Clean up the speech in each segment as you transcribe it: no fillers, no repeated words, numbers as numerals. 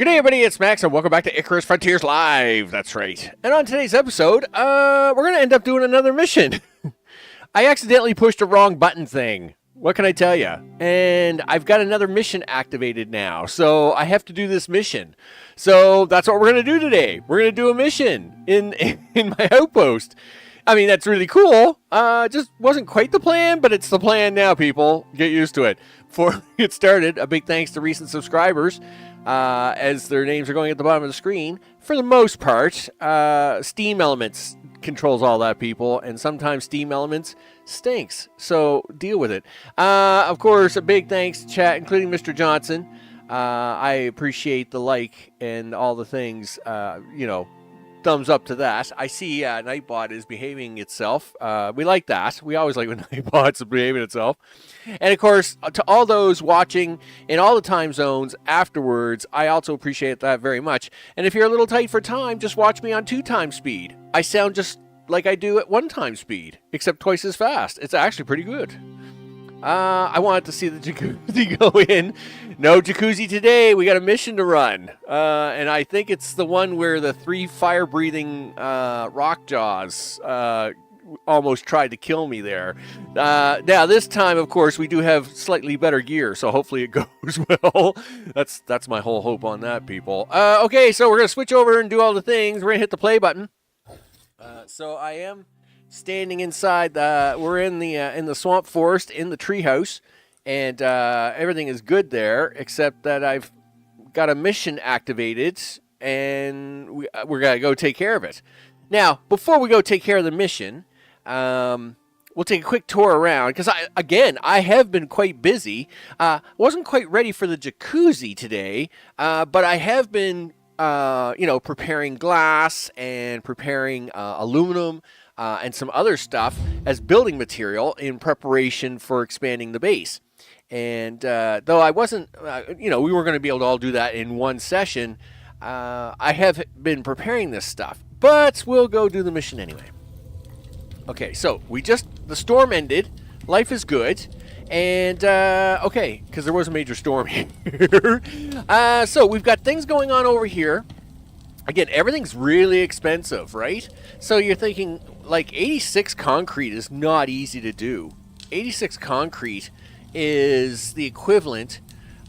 Good day, everybody. It's Max, and welcome back to Icarus Frontiers Live. That's right. And on today's episode, we're going to end up doing another mission. I accidentally pushed a wrong button thing. What can I tell you? And I've got another mission activated now, so I have to do this mission. So that's what we're going to do today. We're going to do a mission in my outpost. I mean, that's really cool. Just wasn't quite the plan, but it's the plan now, people. Get used to it. Before we get started, a big thanks to recent subscribers. As their names are going at the bottom of the screen. For the most part, Steam Elements controls all that, people, and sometimes Steam Elements stinks, so deal with it. Of course, a big thanks to chat, including Mr. Johnson. I appreciate the like and all the things, thumbs up to that. I see Nightbot is behaving itself. We like that. We always like when Nightbot's behaving itself. And of course, to all those watching in all the time zones afterwards, I also appreciate that very much. And if you're a little tight for time, just watch me on 2x speed. I sound just like I do at 1x speed, except twice as fast. It's actually pretty good. I wanted to see the jacuzzi go in. No jacuzzi today. We got a mission to run. And I think it's the one where the 3 fire-breathing rock jaws almost tried to kill me there. Now, this time, of course, we do have slightly better gear, so hopefully it goes well. That's my whole hope on that, people. Okay, so we're going to switch over and do all the things. We're going to hit the play button. So I am standing inside. We're in the swamp forest in the treehouse, and everything is good there, except that I've got a mission activated, and we're gonna go take care of it. Now, before we go take care of the mission, we'll take a quick tour around because I have been quite busy. Wasn't quite ready for the jacuzzi today, but I have been preparing glass and preparing aluminum. And some other stuff as building material in preparation for expanding the base. And though I wasn't, we weren't going to be able to all do that in one session, I have been preparing this stuff. But we'll go do the mission anyway. Okay, so the storm ended. Life is good. And, because there was a major storm here. So we've got things going on over here. Again, everything's really expensive, right? So you're thinking, like, 86 concrete is not easy to do. 86 concrete is the equivalent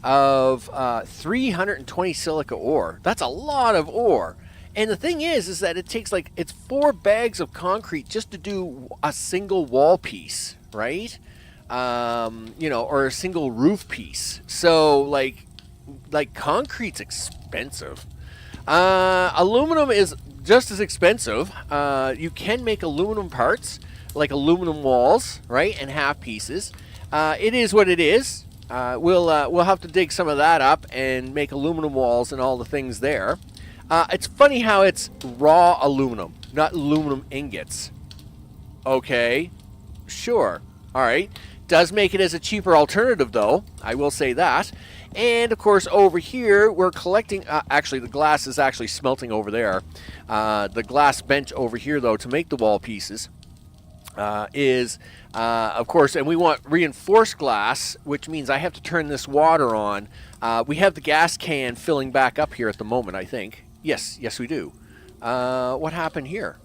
of 320 silica ore. That's a lot of ore. And the thing is that it takes, it's 4 bags of concrete just to do a single wall piece, right? Or a single roof piece. So, like concrete's expensive. Aluminum is just as expensive. You can make aluminum parts, like aluminum walls, right, and half pieces. It is what it is. We'll have to dig some of that up and make aluminum walls and all the things there. It's funny how it's raw aluminum, not aluminum ingots. Okay, sure, all right. Does make it as a cheaper alternative, though. I will say that. And, of course, over here, we're collecting... actually, the glass is actually smelting over there. The glass bench over here, though, to make the wall pieces is, of course... And we want reinforced glass, which means I have to turn this water on. We have the gas can filling back up here at the moment, I think. Yes, we do. What happened here?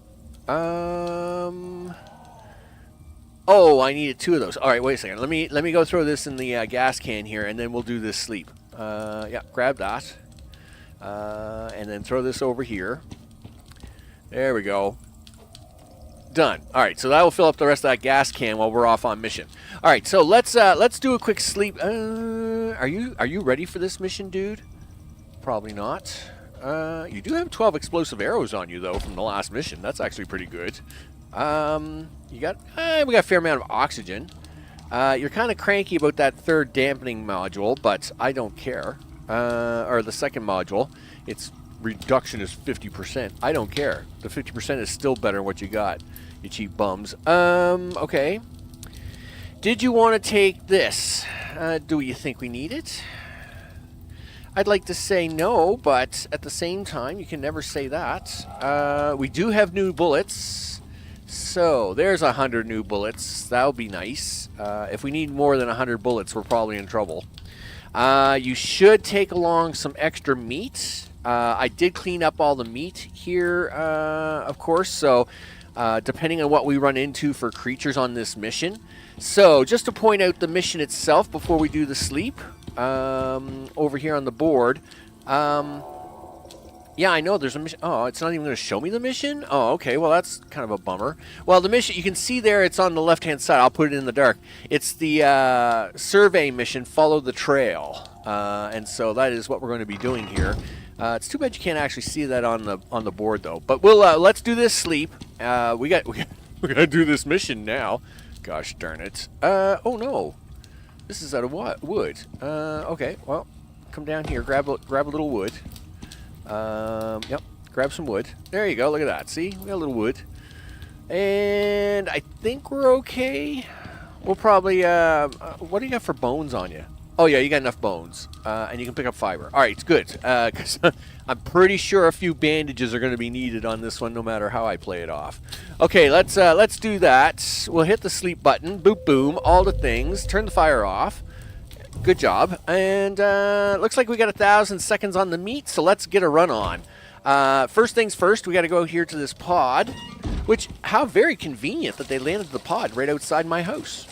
Oh, I needed 2 of those. All right, wait a second. Let me go throw this in the gas can here, and then we'll do this sleep. Yeah, grab that. And then throw this over here. There we go. Done. All right, so that will fill up the rest of that gas can while we're off on mission. All right, so let's do a quick sleep. Are you ready for this mission, dude? Probably not. You do have 12 explosive arrows on you, though, from the last mission. That's actually pretty good. We got a fair amount of oxygen. You're kind of cranky about that 3rd dampening module, but I don't care. Or the 2nd module. Its reduction is 50%. I don't care. The 50% is still better than what you got, you cheap bums. Okay. Did you want to take this? Do you think we need it? I'd like to say no, but at the same time, you can never say that. We do have new bullets. So, there's 100 new bullets. That'll be nice. If we need more than 100 bullets, we're probably in trouble. You should take along some extra meat. I did clean up all the meat here, of course, so depending on what we run into for creatures on this mission. So just to point out the mission itself before we do the sleep, over here on the board. Yeah, I know there's a mission. Oh, it's not even going to show me the mission? Oh, okay. Well, that's kind of a bummer. Well, the mission, you can see there, it's on the left-hand side. I'll put it in the dark. It's the survey mission, Follow the Trail. And so that is what we're going to be doing here. It's too bad you can't actually see that on the board, though. But we'll let's do this sleep. We got to do this mission now. Gosh darn it. Oh, no. This is out of what? Wood. Okay, well, come down here. Grab a little wood. Yep, grab some wood. There you go, look at that. See, we got a little wood. And I think we're okay. We'll probably, what do you got for bones on you? Oh yeah, you got enough bones. And you can pick up fiber. Alright, it's good. Because I'm pretty sure a few bandages are going to be needed on this one no matter how I play it off. Okay, let's do that. We'll hit the sleep button. Boop, boom, all the things. Turn the fire off. Good job. And looks like we got 1,000 seconds on the meat, so let's get a run on. First things first, we got to go here to this pod, which, how very convenient that they landed the pod right outside my house.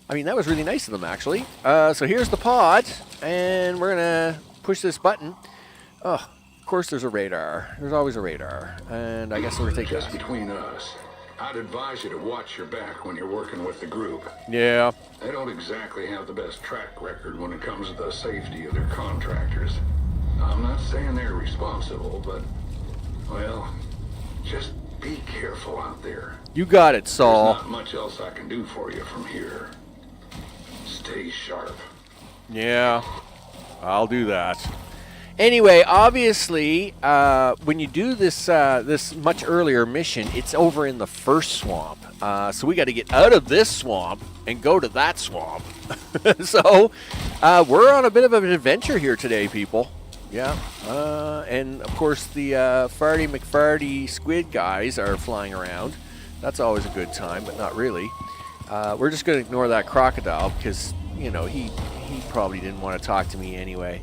I mean, that was really nice of them, actually. So here's the pod, and we're going to push this button. Oh, of course there's a radar. There's always a radar. And I guess we're going to take Just between us, I'd advise you to watch your back when you're working with the group. Yeah. They don't exactly have the best track record when it comes to the safety of their contractors. I'm not saying they're responsible, but, well, just be careful out there. You got it, Saul. There's not much else I can do for you from here. Stay sharp. Yeah, I'll do that. Anyway, obviously, when you do this this much earlier mission, it's over in the first swamp. So we got to get out of this swamp and go to that swamp. So we're on a bit of an adventure here today, people. Yeah. And, of course, the Farty McFarty squid guys are flying around. That's always a good time, but not really. We're just going to ignore that crocodile because, you know, he probably didn't want to talk to me anyway.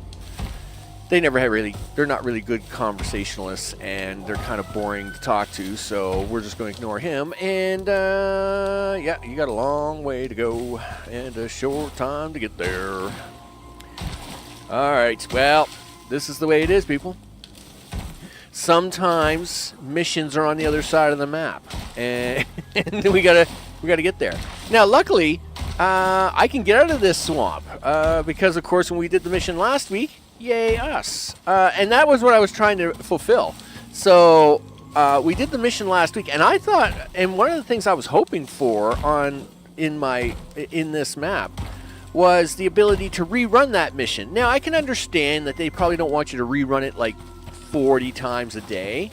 They're not really good conversationalists, and they're kind of boring to talk to, so we're just going to ignore him. And, yeah, you got a long way to go and a short time to get there. All right, well, this is the way it is, people. Sometimes missions are on the other side of the map, and we gotta get there. Now, luckily, I can get out of this swamp because, of course, when we did the mission last week, yay us. And that was what I was trying to fulfill. So we did the mission last week, and I thought, and one of the things I was hoping for in this map was the ability to rerun that mission. Now, I can understand that they probably don't want you to rerun it like 40 times a day.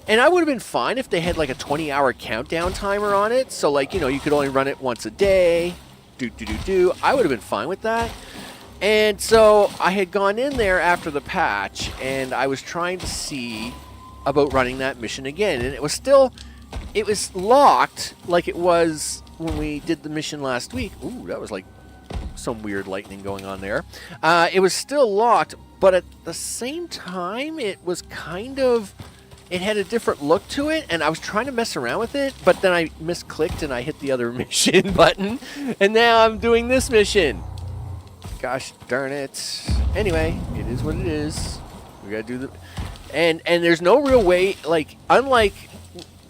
And I would have been fine if they had like a 20-hour countdown timer on it. So, like, you know, you could only run it once a day. I would have been fine with that. And so I had gone in there after the patch, and I was trying to see about running that mission again. And it was locked like it was when we did the mission last week. Ooh, that was like some weird lightning going on there. It was still locked, but at the same time, it was kind of... It had a different look to it, and I was trying to mess around with it, but then I misclicked and I hit the other mission button, and now I'm doing this mission. Gosh darn it. Anyway, it is what it is. We gotta do the... And there's no real way, like, unlike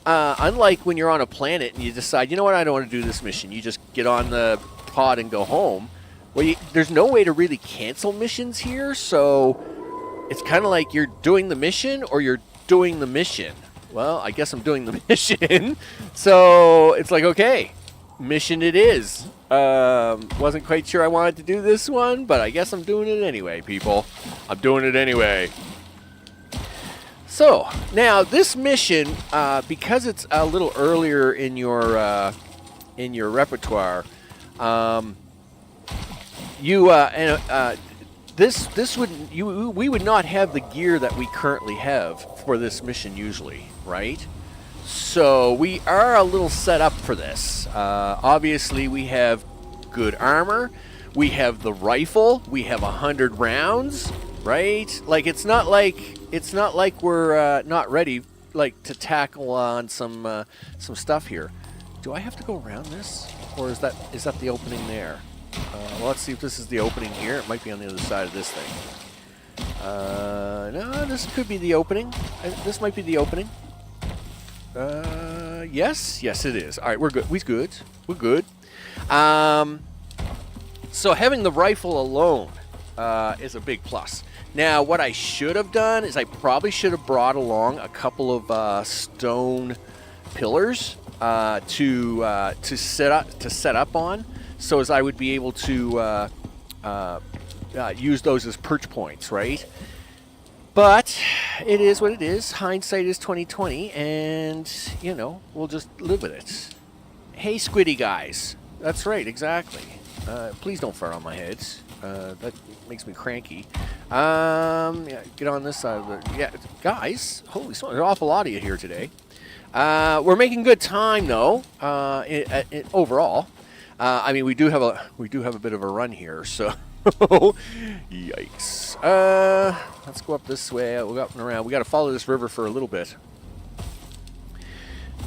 when you're on a planet and you decide, you know what, I don't want to do this mission. You just get on the pod and go home. Well, there's no way to really cancel missions here, so it's kind of like you're doing the mission or you're doing the mission. Well, I guess I'm doing the mission. So it's like, okay, mission it is. Wasn't quite sure I wanted to do this one, but I guess I'm doing it anyway, people. I'm doing it anyway. So now this mission, because it's a little earlier in your repertoire, we would not have the gear that we currently have for this mission usually, right? So we are a little set up for this. Obviously, we have good armor. We have the rifle. We have 100 rounds. right? Like it's not like we're not ready like to tackle on some stuff here. Do I have to go around this, or is that the opening there? Well, let's see if this is the opening here. It might be on the other side of this thing. No, this could be the opening. This might be the opening. Yes, it is. All right, we're good. We're good. So having the rifle alone is a big plus. Now, what I should have done is I probably should have brought along a couple of stone pillars to set up on, so as I would be able to use those as perch points, right? But it is what it is. Hindsight is 20/20, and you know, we'll just live with it. Hey, squiddy guys. That's right, exactly. Please don't fart on my head. That makes me cranky. Yeah, get on this side of the... Yeah, guys, holy smokes, there's an awful lot of you here today. We're making good time, though, overall. I mean, we do have a bit of a run here, so... Yikes. Let's go up this way. We'll go up and around. We got to follow this river for a little bit.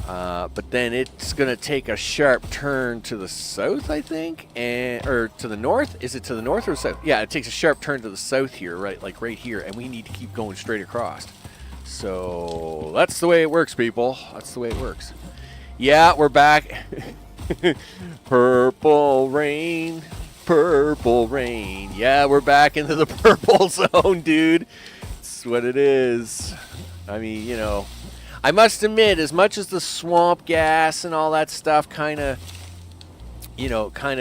But then it's going to take a sharp turn to the south, I think, or to the north. Is it to the north or south? Yeah, it takes a sharp turn to the south here, right, like right here, and we need to keep going straight across. So that's the way it works, people. That's the way it works. Yeah, we're back. Purple rain. Purple rain. Yeah, we're back into the purple zone, dude. That's what it is. I mean, you know, I must admit, as much as the swamp gas and all that stuff kind of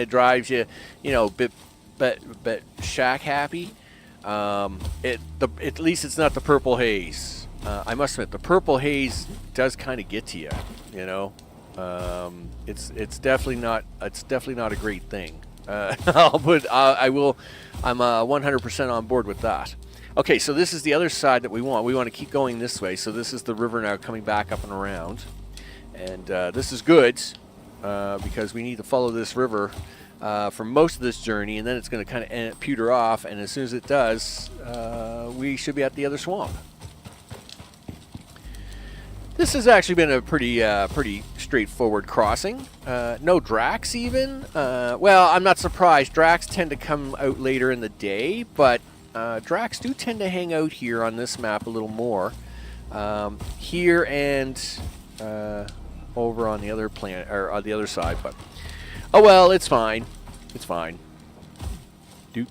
drives you, you know, bit shack happy. At least it's not the purple haze. I must admit, the purple haze does kind of get to you. You know, it's definitely not a great thing. I'm 100% on board with that. Okay, so this is the other side that we want. We want to keep going this way. So this is the river now coming back up and around. And this is good because we need to follow this river for most of this journey, and then it's going to kind of pewter off, and as soon as it does, we should be at the other swamp. This has actually been a pretty straightforward crossing. No Drax even. Well, I'm not surprised. Drax tend to come out later in the day, but Drax do tend to hang out here on this map a little more. Here and over on the other planet, or on the other side, but oh well, it's fine. It's fine. Do.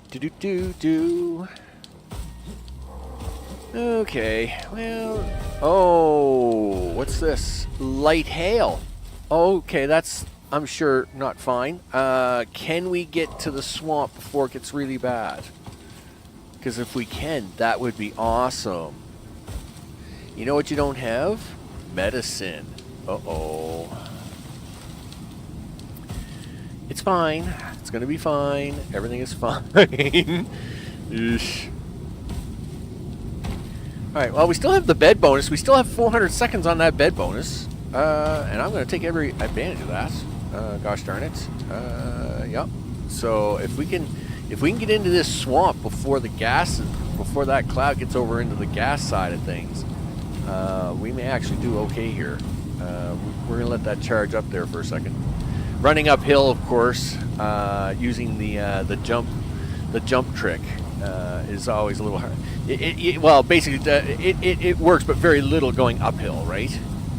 Okay, well, oh, what's this? Light hail. Okay, that's, I'm sure, not fine. Can we get to the swamp before it gets really bad? Because if we can, that would be awesome. You know what you don't have? Medicine. Uh-oh. It's fine. It's going to be fine. Everything is fine. Eesh. Alright, well, we still have the bed bonus. We still have 400 seconds on that bed bonus. And I'm going to take every advantage of that. Gosh darn it. Yep. So if we can get into this swamp before before that cloud gets over into the gas side of things, we may actually do okay here. We're going to let that charge up there for a second. Running uphill, of course, using the jump trick is always a little hard. Well, basically, it works, but very little going uphill, right?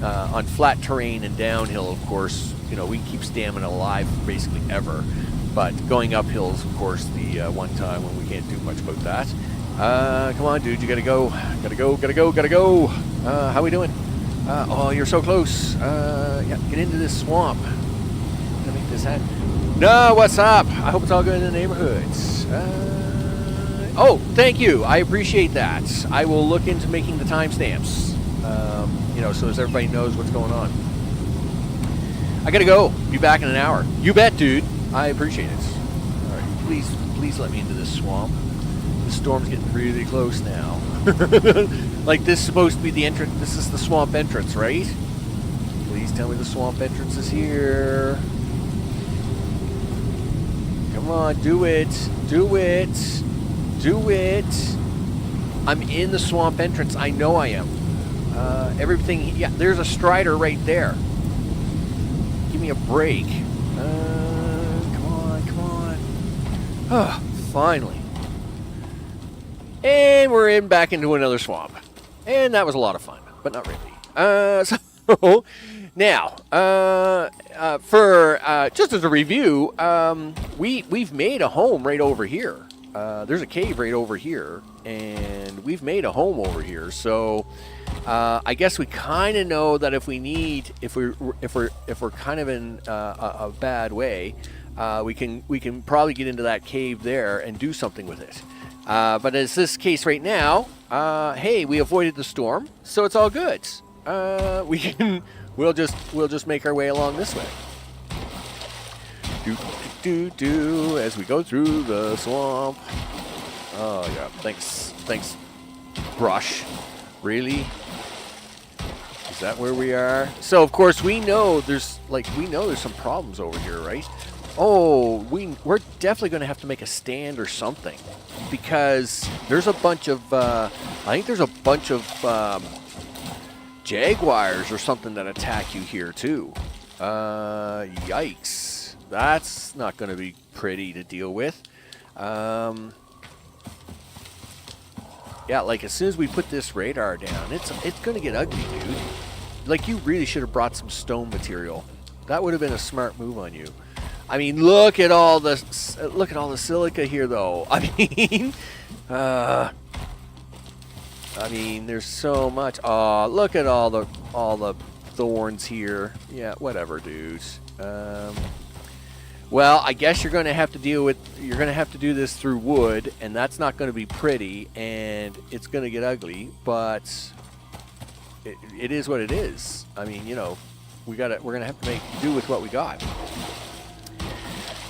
On flat terrain and downhill, of course, you know, we can keep stamina alive basically ever. But going uphill is, of course, the one time when we can't do much about that. Come on, dude, you gotta go. Gotta go. How we doing? Oh, you're so close. Yeah, get into this swamp. Gonna make this happen. No, what's up? I hope it's all good in the neighborhoods. Oh, thank you. I appreciate that. I will look into making the timestamps. You know, so as everybody knows what's going on. I gotta go. Be back in an hour. You bet, dude. I appreciate it. All right, please let me into this swamp. The storm's getting really close now. Like, this is supposed to be the entrance. This is the swamp entrance, right? Please tell me the swamp entrance is here. Come on, do it. Do it. Do it. I'm in the swamp entrance. I know I am. Everything, yeah, there's a strider right there. Give me a break. Come on, come on. Oh, finally. And we're back into another swamp. And that was a lot of fun, but not really. So, now, for just as a review, we've made a home right over here. There's a cave right over here, and we've made a home over here. So, I guess we kind of know that if we're kind of in a bad way, we can probably get into that cave there and do something with it. But as this case right now, hey, we avoided the storm, so it's all good. We'll just make our way along this way. Do as we go through the swamp. Oh yeah, thanks, brush. Really? Is that where we are? So of course we know there's some problems over here, right? Oh, we're definitely going to have to make a stand or something, because there's a bunch of I think there's a bunch of jaguars or something that attack you here too. Yikes. That's not going to be pretty to deal with. Yeah, like as soon as we put this radar down, it's going to get ugly, dude. Like, you really should have brought some stone material. That would have been a smart move on you. I mean, look at all the silica here, though. I mean, there's so much. Oh, look at all the thorns here. Yeah, whatever, dudes. Well, I guess you're going to have to do this through wood, and that's not going to be pretty, and it's going to get ugly, but it is what it is. I mean, you know, we're going to have to make do with what we got.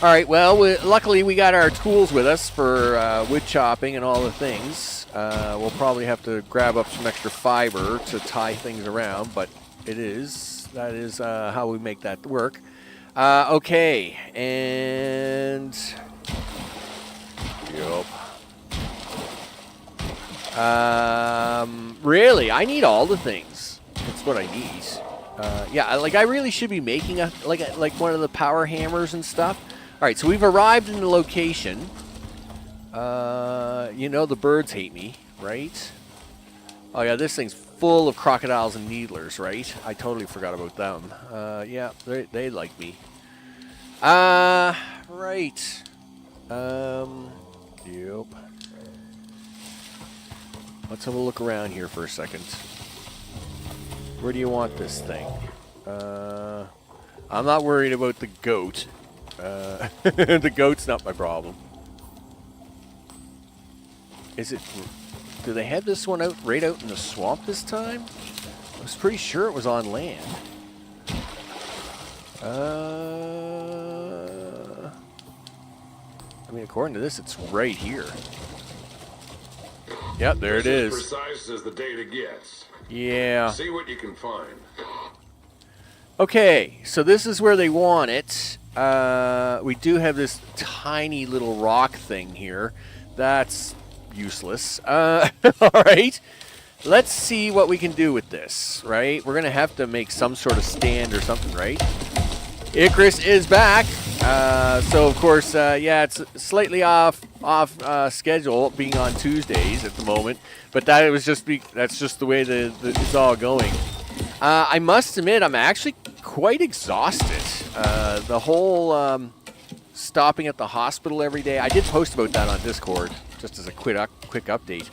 All right, well, luckily we got our tools with us for wood chopping and all the things. We'll probably have to grab up some extra fiber to tie things around, but that is how we make that work. Okay, and yep. Really, I need all the things. That's what I need. Yeah, like I really should be making like one of the power hammers and stuff. All right, so we've arrived in the location. You know the birds hate me, right? Oh yeah, this thing's full of crocodiles and needlers, right? I totally forgot about them. Yeah, they like me. Right. Yep. Let's have a look around here for a second. Where do you want this thing? I'm not worried about the goat. The goat's not my problem. Is it... Do they have this one right out in the swamp this time? I was pretty sure it was on land. I mean, according to this, it's right here. Yep, there it is. As precise as the data gets. Yeah. See what you can find. Okay, so this is where they want it. We do have this tiny little rock thing here. That's useless. All right. Let's see what we can do with this, right? We're going to have to make some sort of stand or something, right? Icarus is back. So, of course, yeah, it's slightly off schedule, being on Tuesdays at the moment. But that's just the way it's all going. I must admit, I'm actually quite exhausted. The whole stopping at the hospital every day. I did post about that on Discord, just as a quick update.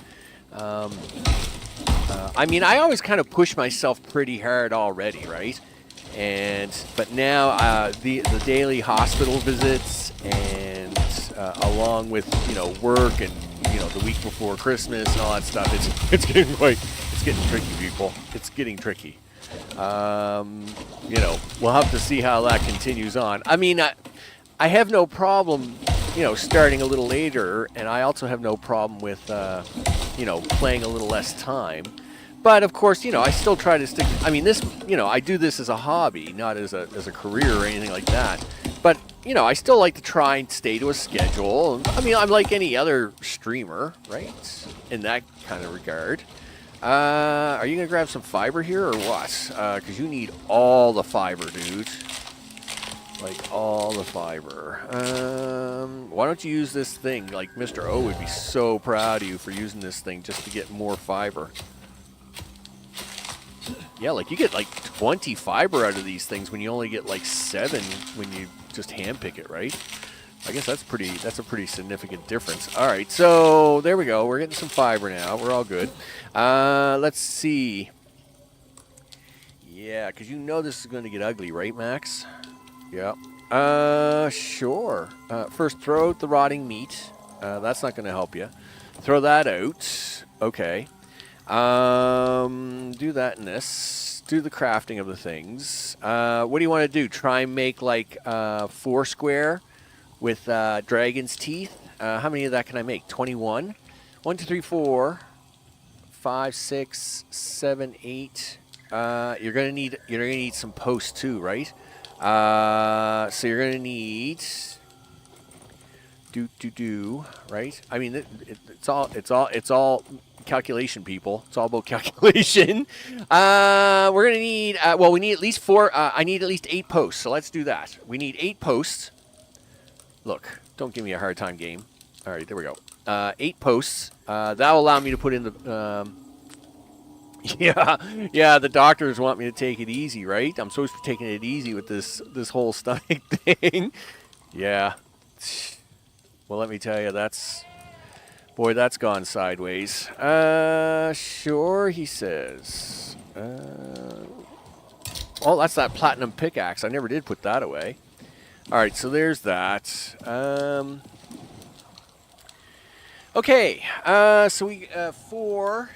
I mean, I always kind of push myself pretty hard already, right? But now the daily hospital visits, and along with work and the week before Christmas and all that stuff, it's getting tricky, people. It's getting tricky. We'll have to see how that continues on. I mean, I have no problem, starting a little later, and I also have no problem with, playing a little less time. But of course, I still try to stick. I mean, this, I do this as a hobby, not as a career or anything like that. But, you know, I still like to try and stay to a schedule. I mean, I'm like any other streamer, right? In that kind of regard. Are you going to grab some fiber here or what? Because you need all the fiber, dude. Like, all the fiber. Why don't you use this thing? Like, Mr. O would be so proud of you for using this thing just to get more fiber. Yeah, like, you get, like, 20 fiber out of these things when you only get, like, 7 when you just handpick it, right? I guess that's a pretty significant difference. All right, so there we go. We're getting some fiber now. We're all good. Let's see. Yeah, because you know this is going to get ugly, right, Max? Yeah. Sure. First, throw out the rotting meat. That's not going to help you. Throw that out. Okay. Do that and this. Do the crafting of the things. What do you want to do? Try and make like 4 square with dragon's teeth. How many of that can I make? 21. 1, 2, 3, 4, 5, 6, 7, 8. You're gonna need some posts too, right? So you're gonna need right? I mean, it's all calculation, people. It's all about calculation. We're gonna need well, we need at least 4. I need at least 8 posts. So let's do that. We need 8 posts. Look, don't give me a hard time, game. All right, there we go. 8 posts. That'll allow me to put in the. Yeah. The doctors want me to take it easy, right? I'm supposed to be taking it easy with this whole stomach thing. Yeah. Well, let me tell you, that's gone sideways. Sure, he says. Oh, that's that platinum pickaxe. I never did put that away. All right, so there's that. Okay, so we 4.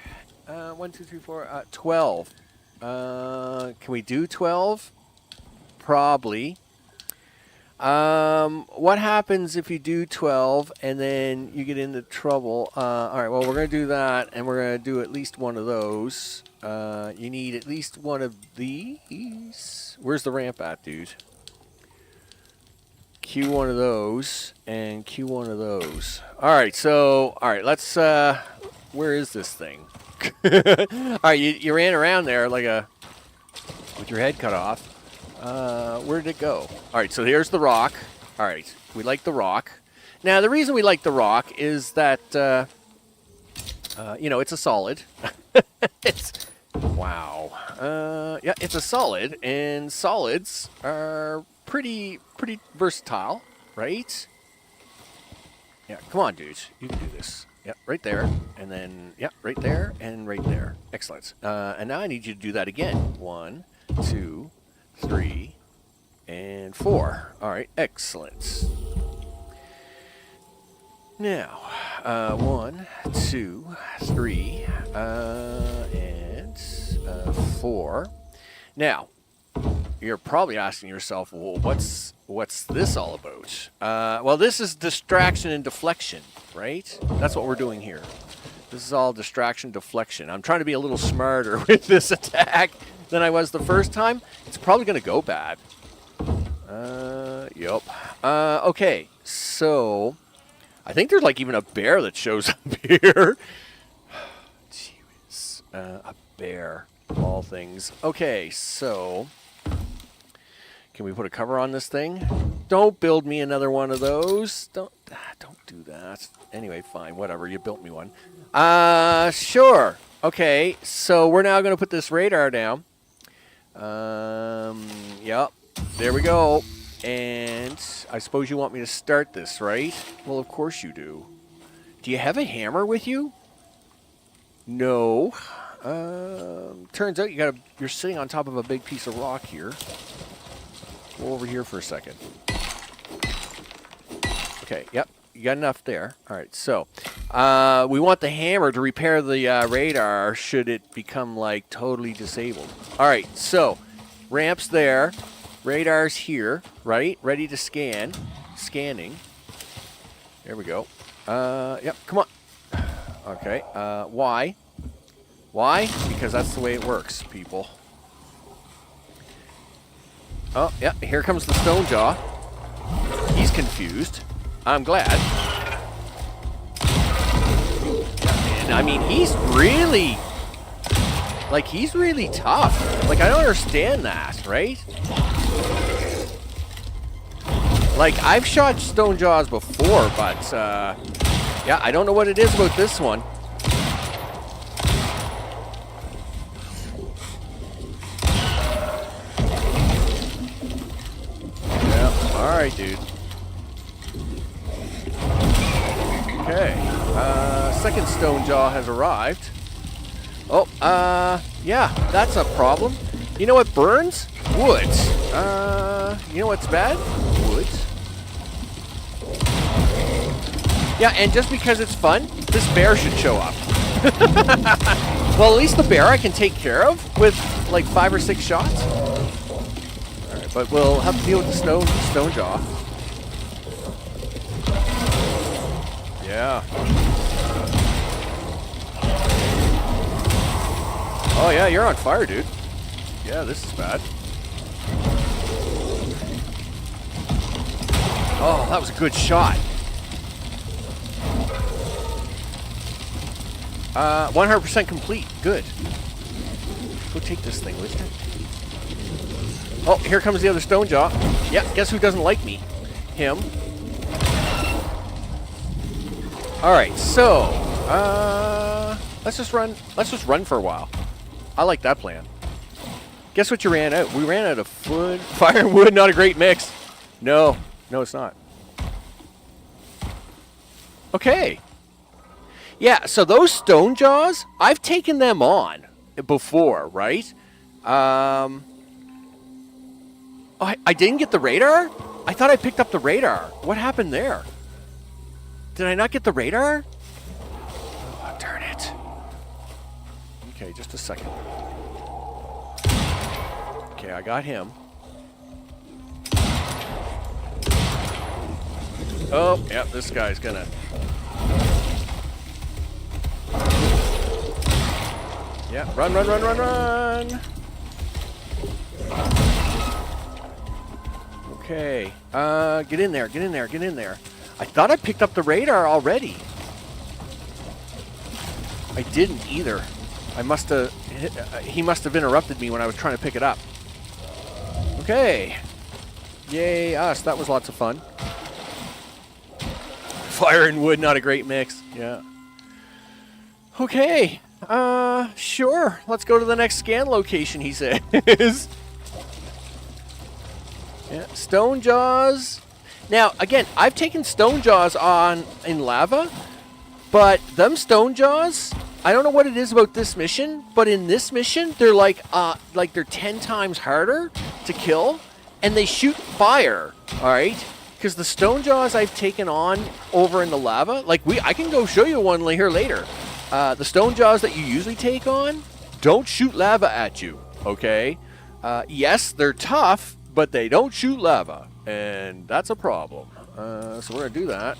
1, 2, 3, 4. 12. Can we do 12? Probably. What happens if you do 12 and then you get into trouble? All right, well, we're going to do that, and we're going to do at least one of those. You need at least one of these. Where's the ramp at, dude? Q one of those, and Q one of those. All right, so, all right, let's, where is this thing? All right, you ran around there like with your head cut off. Where did it go? All right, so here's the rock. All right, we like the rock. Now, the reason we like the rock is that, you know, it's a solid. Wow. Yeah, it's a solid, and solids are pretty versatile, right? Yeah, come on, dudes. You can do this. Yep, right there, and then, yep, right there, and right there. Excellent. And now I need you to do that again. 1, 2, 3, and 4. All right, excellent. Now, 1, 2, 3, and 4. Now, you're probably asking yourself, well, what's this all about? Well, this is distraction and deflection, right? That's what we're doing here. This is all distraction, deflection. I'm trying to be a little smarter with this attack than I was the first time. It's probably going to go bad. Yep. Okay, so I think there's like even a bear that shows up here. Jeez. A bear, of all things. Okay, so can we put a cover on this thing? Don't build me another one of those. Don't do that. Anyway, fine, whatever. You built me one. Sure. Okay, so we're now going to put this radar down. Yep. There we go. And I suppose you want me to start this, right? Well, of course you do. Do you have a hammer with you? No. Turns out you're sitting on top of a big piece of rock here. Go over here for a second. Okay, yep, you got enough there. All right, so we want the hammer to repair the radar should it become, like, totally disabled. All right, so ramp's there. Radar's here, right? Ready to scan. Scanning. There we go. Yep, come on. Okay, why? Why? Because that's the way it works, people. Oh, yeah, here comes the stone jaw. he's confused. I'm glad. And, I mean, he's really... Like, he's really tough. Like, I don't understand that, right? Like, I've shot stone jaws before, but, yeah, I don't know what it is about this one. Yeah, alright, dude. Okay, second stone jaw has arrived. Oh, yeah, that's a problem. You know what burns? Wood. You know what's bad? Wood. Yeah, and just because it's fun, this bear should show up. Well, at least the bear I can take care of with, like, 5 or 6 shots. Alright, but we'll have to deal with the stone jaw. Yeah. Oh yeah, you're on fire, dude. Yeah, this is bad. Oh, that was a good shot. 100% complete. Good. Go take this thing, would you? Oh, here comes the other stone jaw. Yeah, guess who doesn't like me? Him. Alright, so let's just run for a while. I like that plan. Guess what you ran out? We ran out of wood. Fire and wood, not a great mix. No, it's not. Okay. Yeah, so those stone jaws, I've taken them on before, right? Oh, I didn't get the radar? I thought I picked up the radar. What happened there? Did I not get the radar? Oh, darn it. Okay, just a second. Okay, I got him. Oh, yep, this guy's gonna... Yeah, run! Okay, get in there. I thought I picked up the radar already. I didn't either. He must have interrupted me when I was trying to pick it up. Okay. Yay, us. That was lots of fun. Fire and wood, not a great mix. Yeah. Okay. Sure. Let's go to the next scan location, he says. Yeah, stone jaws. Now, again, I've taken stone jaws on in lava, but them stone jaws, I don't know what it is about this mission, but in this mission, they're like they're 10 times harder to kill, and they shoot fire, all right? Because the stone jaws I've taken on over in the lava, like I can go show you one here later. The stone jaws that you usually take on don't shoot lava at you, okay? Yes, they're tough, but they don't shoot lava, and that's a problem. So we're going to do that.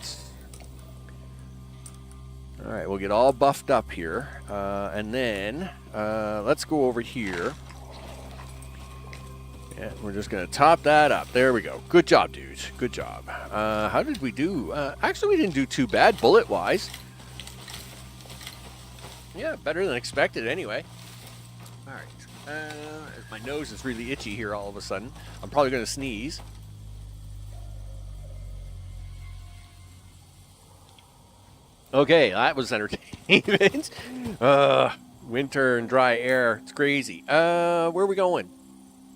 All right, we'll get all buffed up here, and then let's go over here. Yeah, we're just going to top that up. There we go. Good job, dudes. Good job. How did we do? Actually, we didn't do too bad bullet-wise. Yeah, better than expected anyway. All right. My nose is really itchy here all of a sudden. I'm probably going to sneeze. Okay, that was entertainment. Winter and dry air. It's crazy. Where are we going?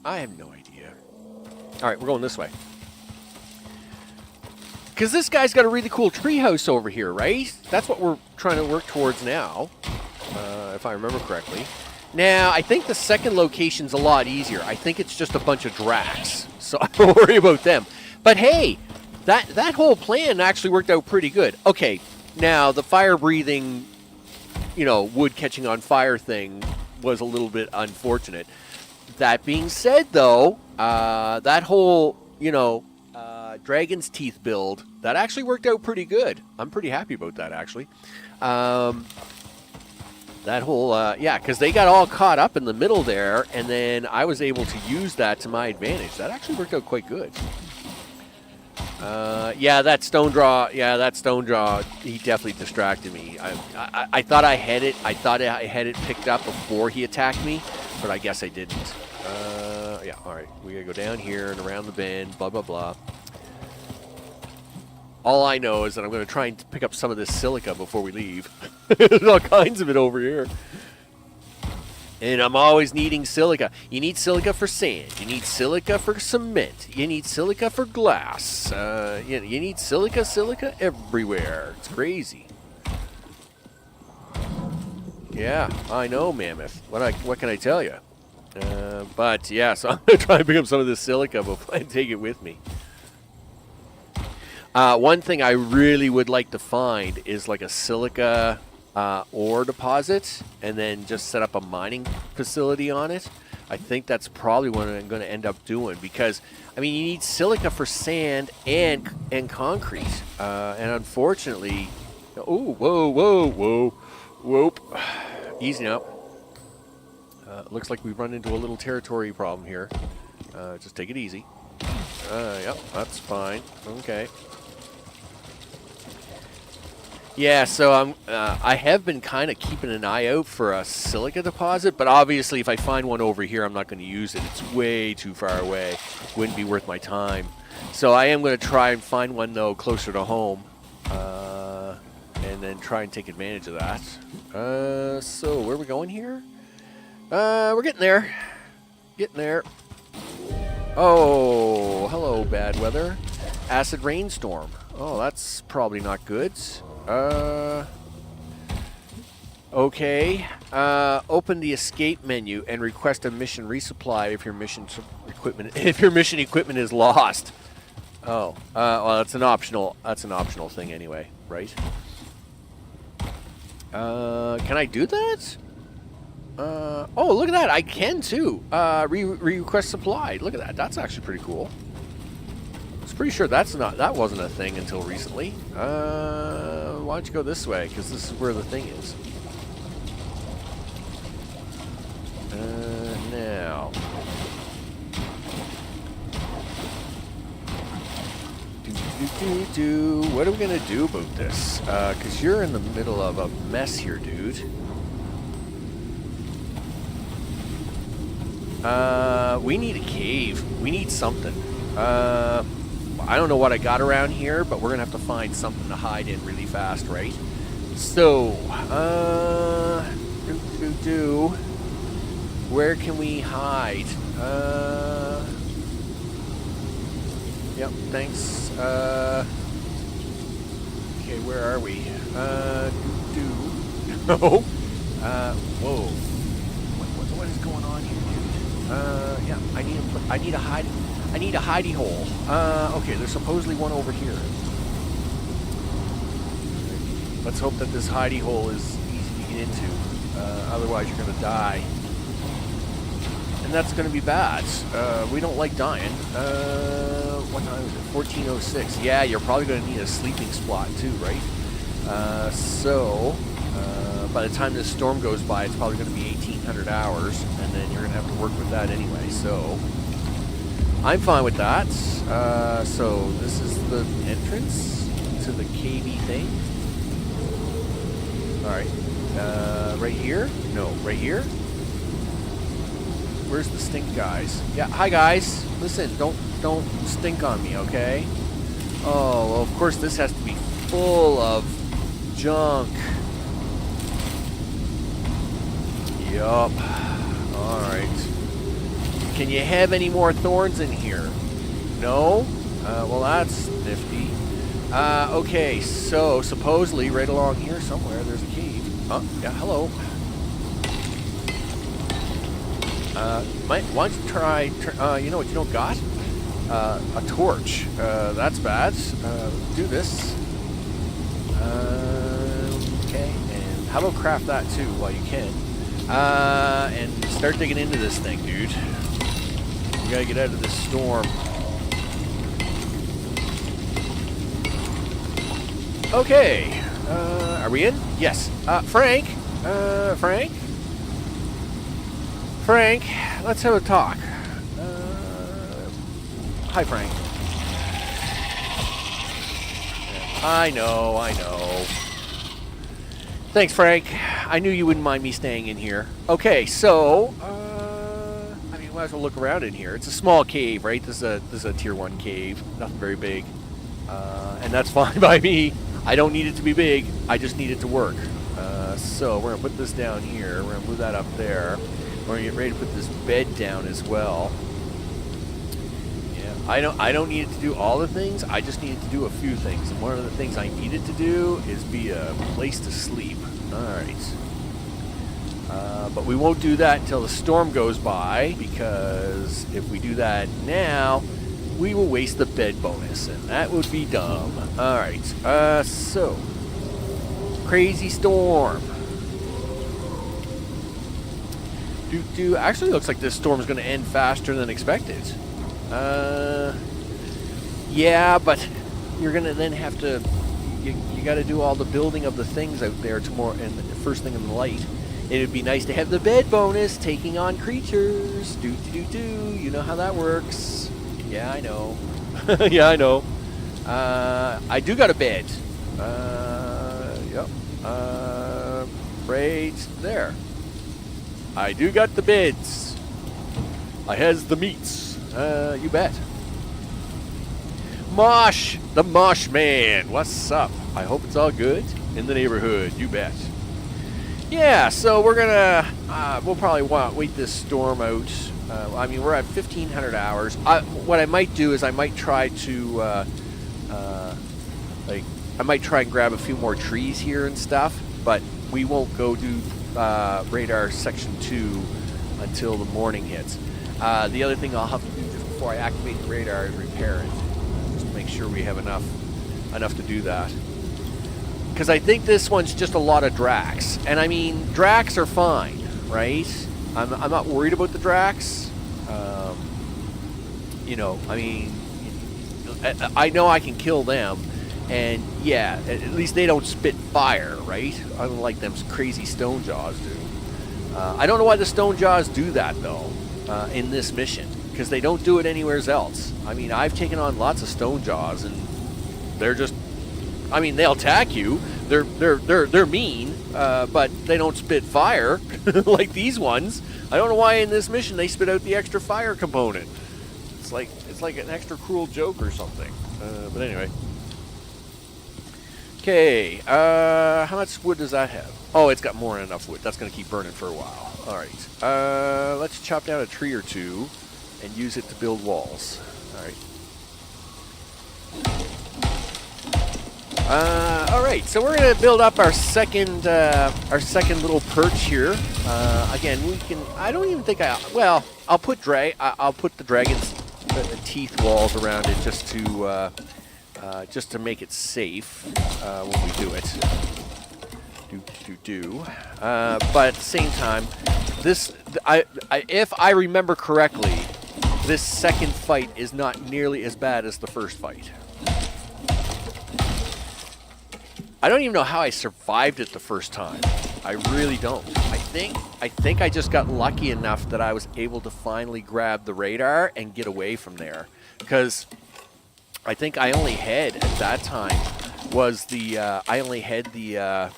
I have no idea. All right, we're going this way. Because this guy's got a really cool treehouse over here, right? That's what we're trying to work towards now, if I remember correctly. Now, I think the second location's a lot easier. I think it's just a bunch of Dracs, so I don't worry about them. But hey, that whole plan actually worked out pretty good. Okay, now the fire-breathing, wood catching on fire thing was a little bit unfortunate. That being said, though, that whole, Dragon's Teeth build, that actually worked out pretty good. I'm pretty happy about that, actually. That whole, because they got all caught up in the middle there, and then I was able to use that to my advantage. That actually worked out quite good. Yeah, that stone draw. Yeah, that stone draw. He definitely distracted me. I thought I had it. I thought I had it picked up before he attacked me, but I guess I didn't. Yeah. All right. We gotta go down here and around the bend. Blah blah blah. All I know is that I'm gonna try and pick up some of this silica before we leave. There's all kinds of it over here. And I'm always needing silica. You need silica for sand. You need silica for cement. You need silica for glass. You need silica everywhere. It's crazy. Yeah, I know, Mammoth. What can I tell you? But yeah, so I'm gonna try and pick up some of this silica before I take it with me. One thing I really would like to find is like a silica ore deposit, and then just set up a mining facility on it. I think that's probably what I'm going to end up doing, because I mean, you need silica for sand and concrete, and unfortunately, whoop, easy now. Looks like we've run into a little territory problem here. Just take it easy. Yep, that's fine. Okay. Yeah, so I have been kind of keeping an eye out for a silica deposit, but obviously if I find one over here, I'm not going to use it. It's way too far away. Wouldn't be worth my time. So I am going to try and find one, though, closer to home, and then try and take advantage of that. So where are we going here? We're getting there. Getting there. Oh, hello, bad weather. Acid rainstorm. Oh, that's probably not good. Okay. Open the escape menu and request a mission resupply if your mission equipment is lost. Oh, well, that's an optional thing anyway, right? Can I do that? Oh, look at that! I can too. Request supply. Look at that. That's actually pretty cool. Pretty sure that wasn't a thing until recently. Why don't you go this way? Because this is where the thing is. Now. What are we gonna do about this? Because you're in the middle of a mess here, dude. We need a cave. We need something. I don't know what I got around here, but we're going to have to find something to hide in really fast, right? So, where can we hide? Yep, thanks. Okay, where are we? No. Whoa. What is going on here, dude? Yeah, I need a hidey hole. Okay, there's supposedly one over here. Let's hope that this hidey hole is easy to get into. Otherwise, you're going to die. And that's going to be bad. We don't like dying. What time is it? 14:06. Yeah, you're probably going to need a sleeping spot too, right? By the time this storm goes by, it's probably going to be 1,800 hours, and then you're going to have to work with that anyway, so I'm fine with that. So this is the entrance to the cavey thing. Alright. Right here? No, right here? Where's the stink guys? Yeah, hi guys. Listen, don't stink on me, okay? Oh, well, of course this has to be full of junk. Yup. Alright. Can you have any more thorns in here? No? Well, that's nifty. Okay, so supposedly right along here somewhere there's a cave. Huh? Yeah, hello. Why don't you try, you know what you don't got? A torch. That's bad. Do this. Okay, and how about craft that too while you can? And start digging into this thing, dude. We gotta get out of this storm. Okay. Are we in? Yes. Frank? Frank, let's have a talk. Hi, Frank. I know, I know. Thanks, Frank. I knew you wouldn't mind me staying in here. Okay, so, I mean, might as well look around in here. It's a small cave, right? This is a tier 1 cave. Nothing very big. And that's fine by me. I don't need it to be big. I just need it to work. So we're going to put this down here. We're going to move that up there. We're going to get ready to put this bed down as well. Yeah, I don't need it to do all the things. I just need it to do a few things. And one of the things I need it to do is be a place to sleep. All right. But we won't do that until the storm goes by, because if we do that now, we will waste the bed bonus, and that would be dumb. All right. So crazy storm. Actually, looks like this storm is going to end faster than expected. Yeah, but you're going to then have to. You got to do all the building of the things out there tomorrow, and the first thing in the light. It'd be nice to have the bed bonus, taking on creatures. You know how that works. Yeah, I know. Yeah, I know. I do got a bed. Yep. Right there. I do got the beds. I has the meats. You bet. Mosh, the Mosh Man. What's up? I hope it's all good in the neighborhood. You bet. Yeah, so we're gonna. We'll probably wait this storm out. I mean, we're at 1,500 hours. What I might do is I might try to, I might try and grab a few more trees here and stuff, but we won't go do radar section 2 until the morning hits. The other thing I'll have to do just before I activate the radar is repair it, just to make sure we have enough to do that. Because I think this one's just a lot of Drax, and I mean, Drax are fine, right? I'm not worried about the Drax. You know, I mean, I know I can kill them, and yeah, at least they don't spit fire, right? Unlike them crazy stone jaws do. I don't know why the stone jaws do that though in this mission, because they don't do it anywhere else. I mean, I've taken on lots of stone jaws, and they're just. I mean, they'll attack you. They're mean, but they don't spit fire like these ones. I don't know why in this mission they spit out the extra fire component. It's like an extra cruel joke or something. But anyway. Okay. How much wood does that have? Oh, it's got more than enough wood. That's going to keep burning for a while. All right. Let's chop down a tree or two and use it to build walls. All right. All right, so we're gonna build up our second little perch here. Again, we can. I don't even think Well, I'll put the dragon's teeth walls around it just to make it safe when we do it. But at the same time, if I remember correctly, this second fight is not nearly as bad as the first fight. I don't even know how I survived it the first time. I really don't. I think I just got lucky enough that I was able to finally grab the radar and get away from there. Because I think I only had, at that time, I only had a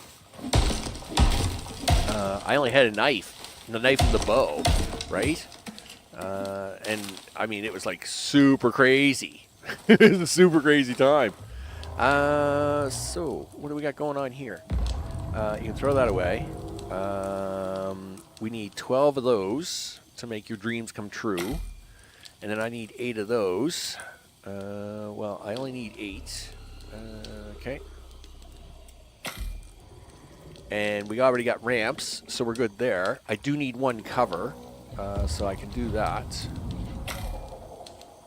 knife. The knife and the bow, right? And, I mean, it was like super crazy. It was a super crazy time. So what do we got going on here? You can throw that away. We need 12 of those to make your dreams come true. And then I need 8 of those. Well, I only need 8. Okay. And we already got ramps, so we're good there. I do need 1 cover, so I can do that.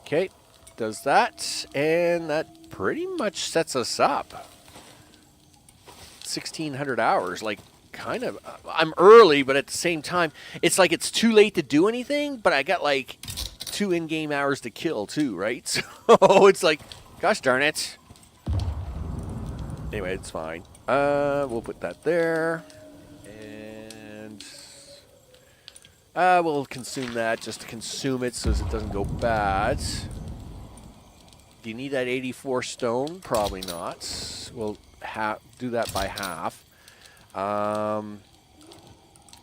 Okay, does that, and that pretty much sets us up. 1,600 hours, like, kind of. I'm early, but at the same time, it's like it's too late to do anything, but I got like 2 in-game hours to kill too, right? So it's like, gosh darn it. Anyway, it's fine. We'll put that there, and we'll consume that just to consume it so it doesn't go bad. Do you need that 84 stone? Probably not. We'll do that by half.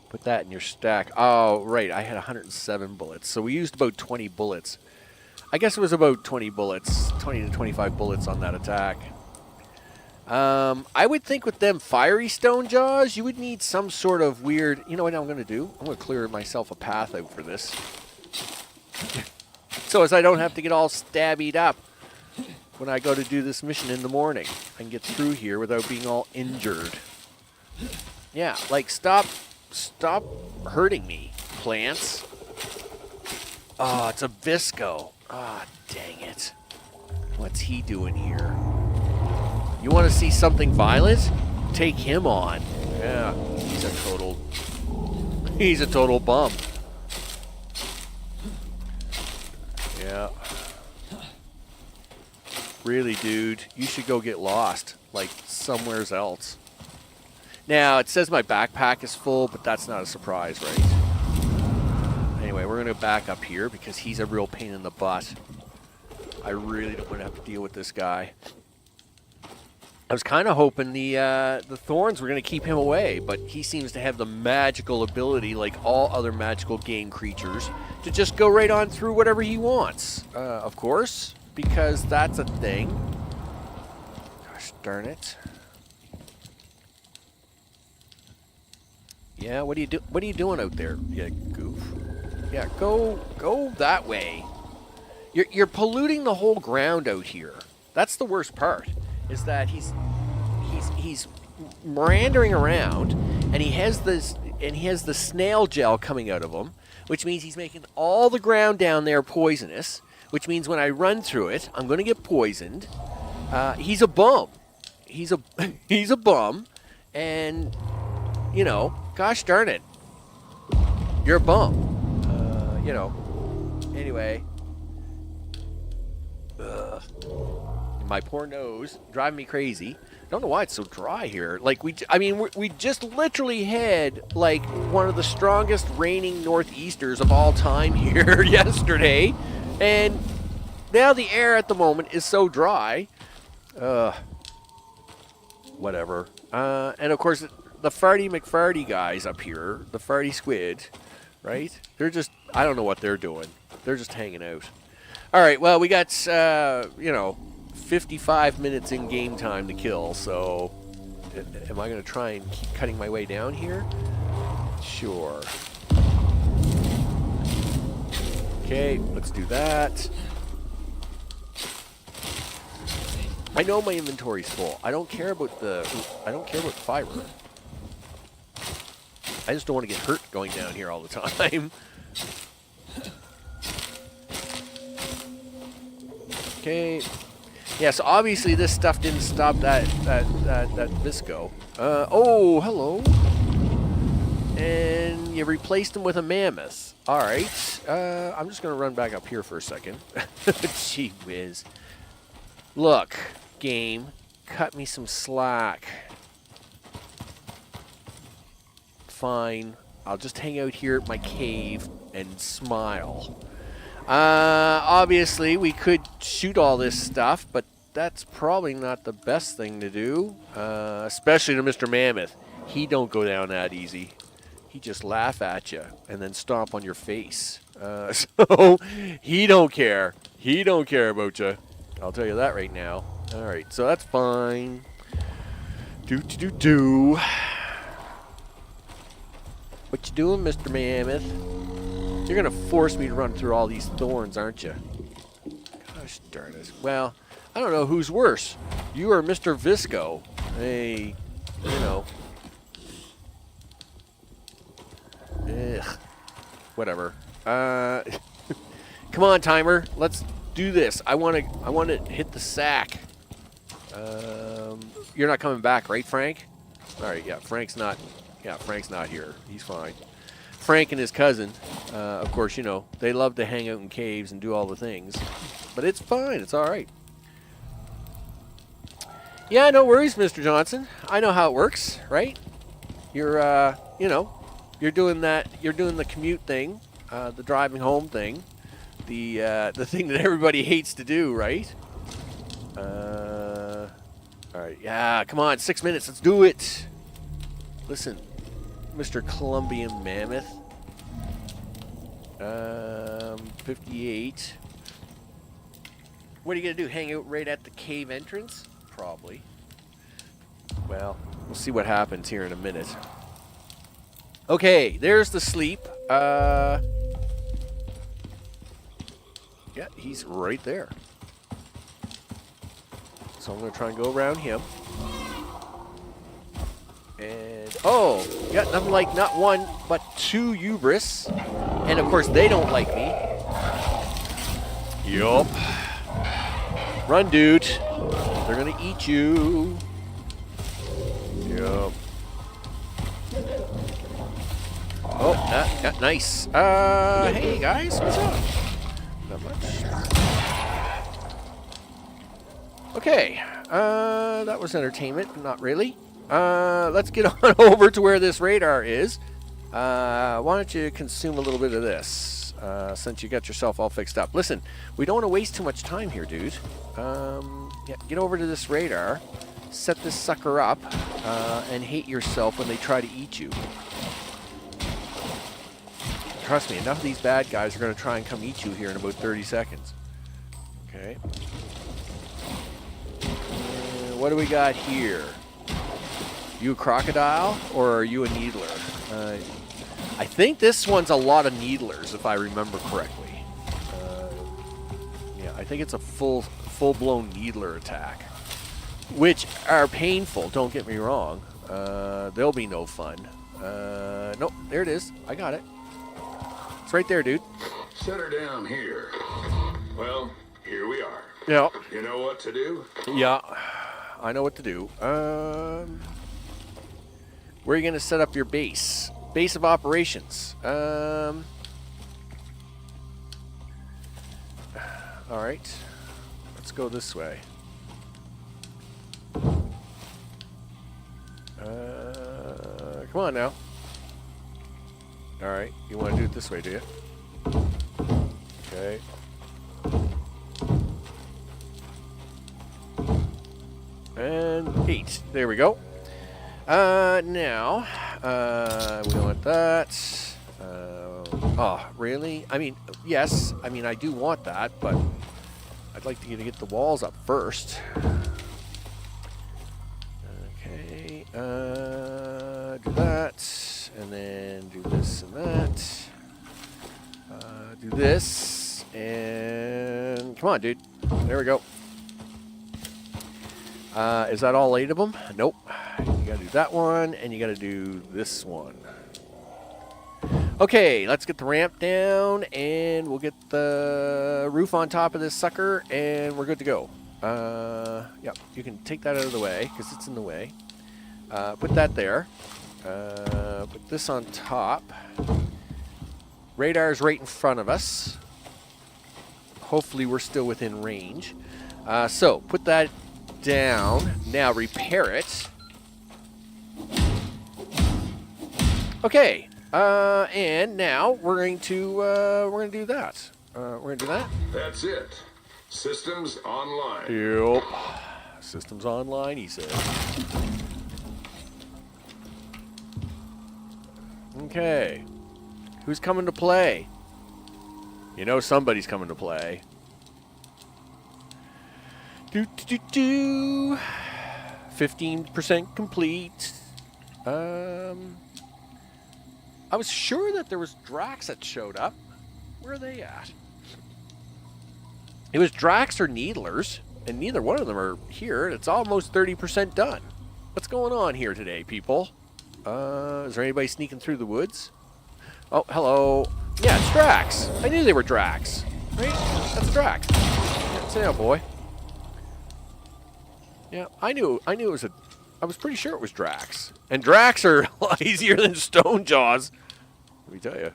Put that in your stack. Oh, right. I had 107 bullets. So we used about 20 bullets. I guess it was about 20 bullets, 20 to 25 bullets on that attack. I would think with them fiery stone jaws, you would need some sort of weird... You know what I'm going to do? I'm going to clear myself a path out for this. So as I don't have to get all stabbied up when I go to do this mission in the morning. I can get through here without being all injured. Yeah, like stop hurting me, plants. Oh, it's a Visco. Ah, oh, dang it. What's he doing here? You want to see something violent? Take him on. Yeah, he's a total bum. Yeah. Really, dude, you should go get lost, like somewheres else. Now, it says my backpack is full, but that's not a surprise, right? Anyway, we're going to back up here because he's a real pain in the butt. I really don't want to have to deal with this guy. I was kind of hoping the thorns were going to keep him away, but he seems to have the magical ability, like all other magical game creatures, to just go right on through whatever he wants. Of course, because that's a thing. Gosh darn it. Yeah, what are you doing out there, you goof? Yeah, go that way. You're polluting the whole ground out here. That's the worst part. Is that he's meandering around, and he has the snail gel coming out of him, which means he's making all the ground down there poisonous. Which means when I run through it, I'm going to get poisoned. He's a bum. He's a bum, and you know, gosh darn it, you're a bum. You know. Anyway. Ugh. My poor nose, driving me crazy. I don't know why it's so dry here. Like we just literally had like one of the strongest raining northeasters of all time here yesterday, and now the air at the moment is so dry. Whatever. And of course, the Farty McFarty guys up here, the Farty Squid, right? They're just, I don't know what they're doing. They're just hanging out. All right. Well, we got 55 minutes in game time to kill, so am I going to try and keep cutting my way down here? Sure. Okay, let's do that. I know my inventory's full. I don't care about the fiber. I just don't want to get hurt going down here all the time. Okay. Yeah, so obviously this stuff didn't stop that Visco. Oh, hello. And you replaced him with a mammoth. All right. I'm just going to run back up here for a second. Gee whiz. Look, game, cut me some slack. Fine. I'll just hang out here at my cave and smile. Obviously, we could shoot all this stuff, but that's probably not the best thing to do, especially to Mr. Mammoth. He don't go down that easy. He just laugh at you and then stomp on your face. So he don't care. He don't care about you. I'll tell you that right now. All right, so that's fine. Do. What you doing, Mr. Mammoth? You're going to force me to run through all these thorns, aren't you? Gosh darn it. Well, I don't know who's worse. You or Mr. Visco. Hey, you know. Ugh. Whatever. Come on, timer. Let's do this. I want to hit the sack. You're not coming back, right, Frank? All right, yeah, Frank's not here. He's fine. Frank and his cousin, of course, you know, they love to hang out in caves and do all the things. But it's fine. It's all right. Yeah, no worries, Mr. Johnson. I know how it works, right? You're, you're doing the commute thing, the driving home thing, the thing that everybody hates to do, right? Alright, yeah, come on, 6 minutes, let's do it. Listen, Mr. Columbian Mammoth. 58. What are you going to do, hang out right at the cave entrance? Probably. Well, we'll see what happens here in a minute. Okay, there's the sleep. Yeah, he's right there. So I'm going to try and go around him. And, oh, got nothing like not one, but two hubris. And, of course, they don't like me. Yup. Run, dude. They're going to eat you. Yup. Oh, nice. Hey, guys, what's up? Not much. Okay, that was entertainment, but not really. Let's get on over to where this radar is. Why don't you consume a little bit of this, since you got yourself all fixed up. Listen, we don't want to waste too much time here, dude. Yeah, get over to this radar, set this sucker up, and hate yourself when they try to eat you. Trust me, enough of these bad guys are going to try and come eat you here in about 30 seconds. Okay. What do we got here? You a crocodile or are you a needler? I think this one's a lot of needlers, if I remember correctly. Yeah, I think it's a full-blown needler attack, which are painful. Don't get me wrong. They'll be no fun. Nope, there it is. I got it. It's right there, dude. Set her down here. Well, here we are. Yeah. You know what to do? Yeah, I know what to do. Where are you going to set up your base? Base of operations. All right. Let's go this way. Come on now. All right. You want to do it this way, do you? Okay. And 8. There we go. Now, we want that. Oh, really? I mean, yes. I mean, I do want that, but I'd like to get the walls up first. Okay. Do that, and then do this and that. Do this, and come on, dude. There we go. Is that all 8 of them? Nope. You gotta do that one, and you gotta do this one. Okay, let's get the ramp down, and we'll get the roof on top of this sucker, and we're good to go. Yep, you can take that out of the way, because it's in the way. Put that there. Put this on top. Radar's right in front of us. Hopefully we're still within range. So, put that down. Now repair it. Okay. And now we're going to do that. We're going to do that. That's it. Systems online. Yep. Systems online, he said. Okay. Who's coming to play? You know somebody's coming to play. 15% complete. I was sure that there was Drax that showed up. Where are they at? It was Drax or Needlers, and neither one of them are here. It's almost 30% done. What's going on here today, people? Is there anybody sneaking through the woods? Oh, hello. Yeah, it's Drax. I knew they were Drax. Right? That's Drax. Yeah, say oh boy. Yeah, I knew it was I was pretty sure it was Drax. And Drax are a lot easier than Stone Jaws. Let me tell you.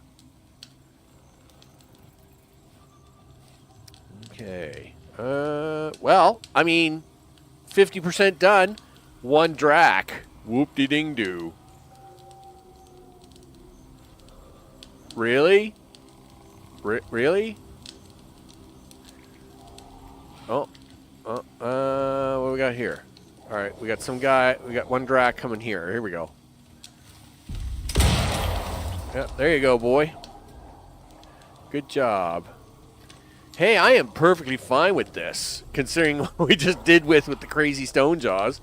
Okay. Well, I mean, 50% done. 1 Drac. Whoop-de-ding-doo. Really? Really? Oh. got here? All right, we got some guy. We got one drac coming here. Here we go. Yeah, there you go, boy. Good job. Hey, I am perfectly fine with this, considering what we just did with the crazy stone jaws.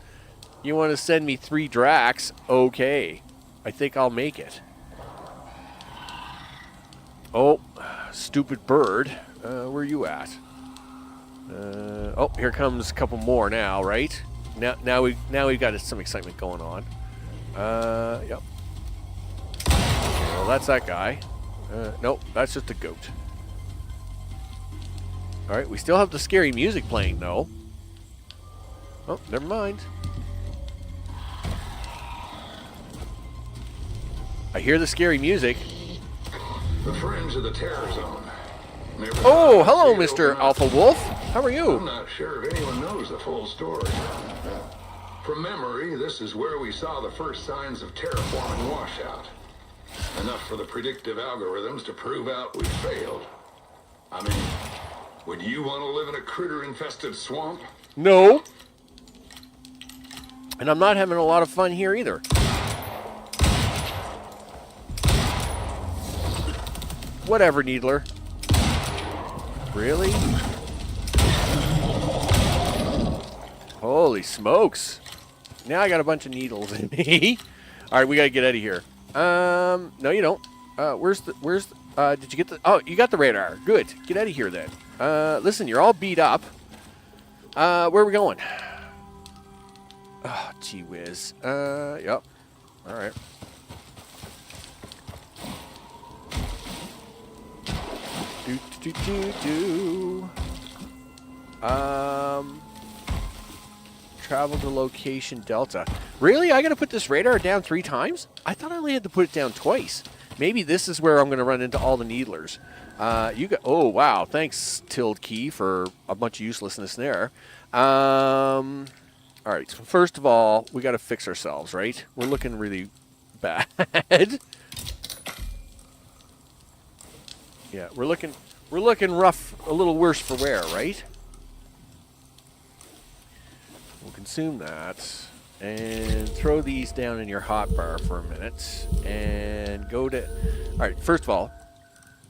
You want to send me 3 dracs? Okay. I think I'll make it. Oh, stupid bird. Where are you at? Oh, here comes a couple more now, right? Now we've got some excitement going on. Yep. Well, that's that guy. Nope, that's just a goat. All right, we still have the scary music playing, though. Oh, never mind. I hear the scary music. The fringe of the terror zone. Oh, hello, Mr. Alpha Wolf. How are I'm you? not sure if anyone knows the full story. From memory, this is where we saw the first signs of terraforming washout. Enough for the predictive algorithms to prove out we failed. I mean, would you want to live in a critter-infested swamp? No. And I'm not having a lot of fun here either. Whatever, Needler. Really? Holy smokes. Now I got a bunch of needles in me. Alright, we gotta get out of here. No you don't. Did you get the... Oh, you got the radar. Good. Get out of here then. Listen, you're all beat up. Where are we going? Oh, gee whiz. Yep. Alright. Travel to location Delta. Really? I gotta put this radar down 3 times? I thought I only had to put it down twice. Maybe this is where I'm gonna run into all the needlers. Oh wow! Thanks, Tilde Key, for a bunch of uselessness there. All right. So first of all, we gotta fix ourselves, right? We're looking really bad. Yeah, we're looking rough, a little worse for wear, right? We'll consume that and throw these down in your hotbar for a minute and go to... All right, first of all,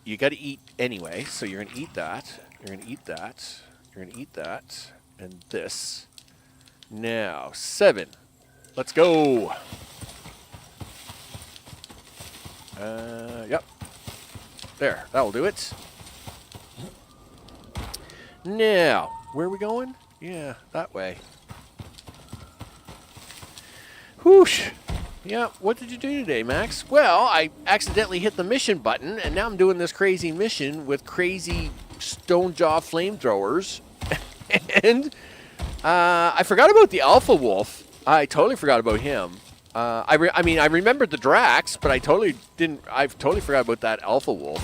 you got to eat anyway, so you're going to eat that. You're going to eat that. You're going to eat that. And this. Now, 7. Let's go. Yep. There, that'll do it. Now, where are we going? Yeah, that way. Whoosh. Yeah, what did you do today, Max? Well, I accidentally hit the mission button, and now I'm doing this crazy mission with crazy stone jaw flamethrowers. And I forgot about the Alpha Wolf. I totally forgot about him. I remembered the Drax, but I totally forgot about that Alpha Wolf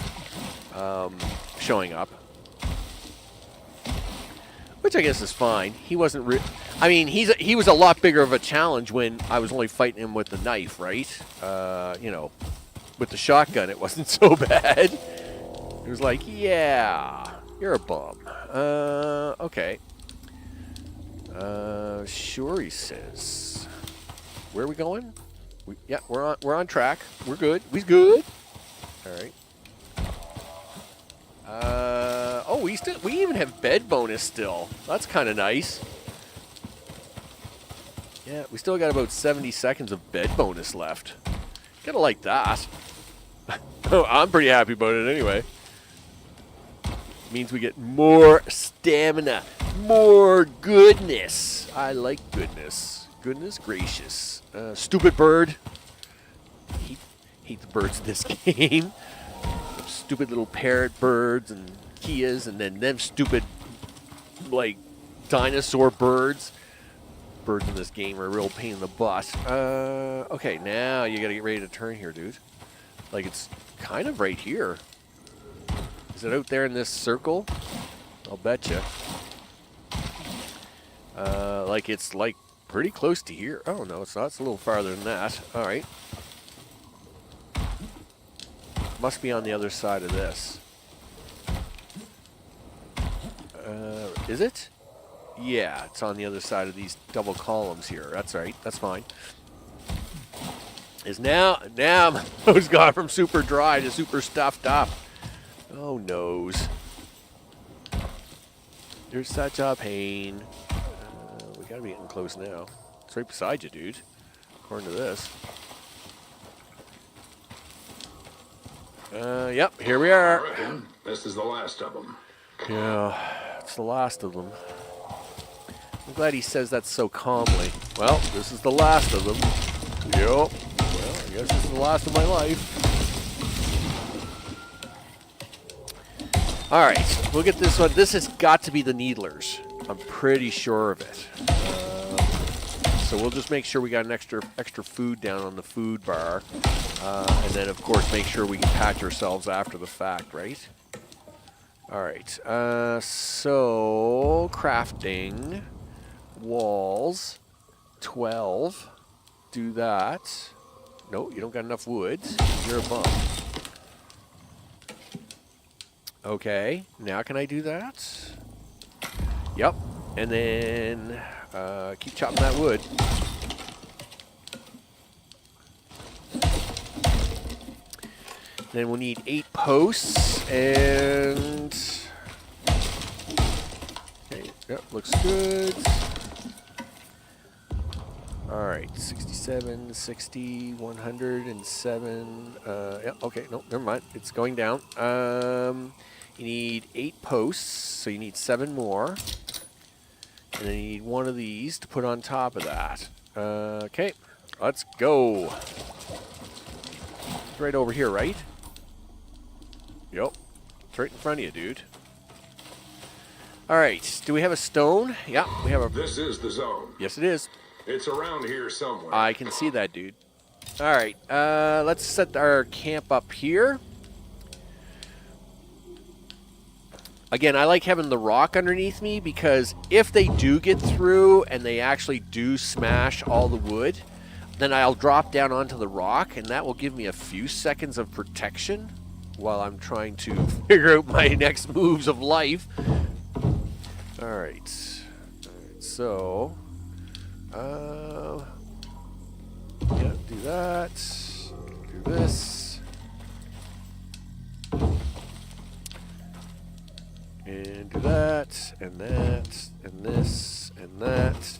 showing up. Which I guess is fine. He wasn't he was a lot bigger of a challenge when I was only fighting him with the knife, right? With the shotgun, it wasn't so bad. It was like, yeah, you're a bum. Okay. Sure, he says. Where are we going? We're on track. We're good. We's good. All right. We even have bed bonus still. That's kind of nice. Yeah, we still got about 70 seconds of bed bonus left. Gotta like that. Oh, I'm pretty happy about it anyway. Means we get more stamina, more goodness. I like goodness. Goodness gracious. Stupid bird. Hate the birds in this game. Stupid little parrot birds and Kias, and then them stupid, like, dinosaur birds. Birds in this game are a real pain in the butt. Okay, now you gotta get ready to turn here, dude. Like, it's kind of right here. Is it out there in this circle? I'll bet you. Like, it's, like, pretty close to here. Oh, no, it's not. It's a little farther than that. All right. Must be on the other side of this. Is it? Yeah, it's on the other side of these double columns here. That's right. That's fine. Is now my nose gone from super dry to super stuffed up. Oh, nose. You're such a pain. We gotta be getting close now. It's right beside you, dude. According to this. Yep, here we are. I reckon this is the last of them. Yeah, it's the last of them. I'm glad he says that so calmly. Well, this is the last of them. Yep. Well, I guess this is the last of my life. All right, we'll get this one. This has got to be the needlers. I'm pretty sure of it. So we'll just make sure we got an extra food down on the food bar. And then, of course, make sure we can patch ourselves after the fact, right? All right. So, crafting. Walls. 12. Do that. No, you don't got enough wood. You're a bum. Okay. Now can I do that? Yep. And then keep chopping that wood. Then we'll need 8 posts and... Okay, yep, looks good. Alright, 67, 60, 107. Yep, okay, no, never mind. It's going down. You need 8 posts, so you need 7 more. And then you need one of these to put on top of that. Okay, let's go. It's right over here, right? Yep. It's right in front of you, dude. All right. Do we have a stone? Yeah, we have a... This is the zone. Yes, it is. It's around here somewhere. I can see that, dude. All right. Let's set our camp up here. Again, I like having the rock underneath me because if they do get through and they actually do smash all the wood, then I'll drop down onto the rock and that will give me a few seconds of protection while I'm trying to figure out my next moves of life. All right. So, yeah, do that. Do this. And do that, and that, and this, and that.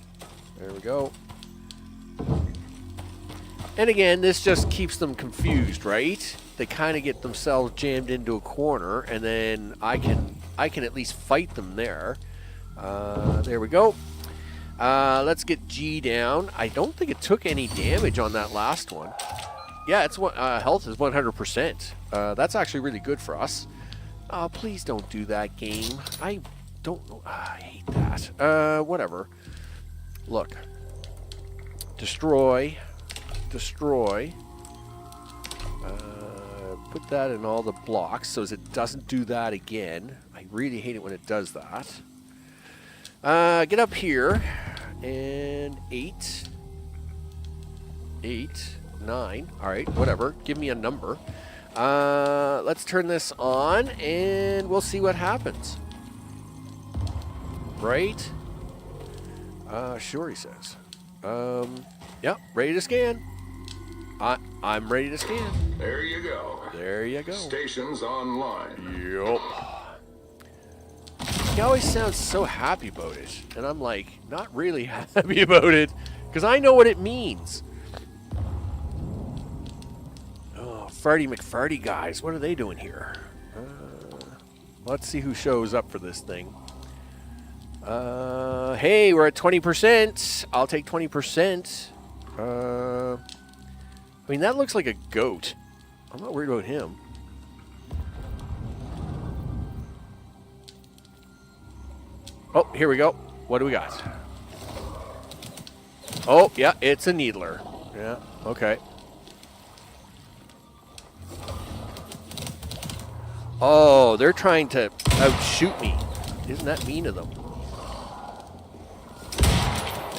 There we go. And again, this just keeps them confused, right? They kind of get themselves jammed into a corner, and then I can at least fight them there. There we go. Let's get G down. I don't think it took any damage on that last one. Yeah, it's health is 100%. That's actually really good for us. Oh, please don't do that, game. I don't know. I hate that. Whatever. Look. Destroy. Destroy. Put that in all the blocks so as it doesn't do that again. I really hate it when it does that. Get up here. And 8. 8. 9. All right, whatever. Give me a number. Let's turn this on, and we'll see what happens. Right? Sure, he says. Yeah, ready to scan. I'm ready to scan. There you go. There you go. Station's online. Yup. He always sounds so happy about it, and I'm like, not really happy about it, because I know what it means. Farty McFarty guys, what are they doing here? Let's see who shows up for this thing. Hey, we're at 20%. I'll take 20%. I mean, that looks like a goat. I'm not worried about him. Oh, here we go. What do we got? Oh, yeah, it's a needler. Yeah, okay. Oh, they're trying to outshoot me. Isn't that mean of them?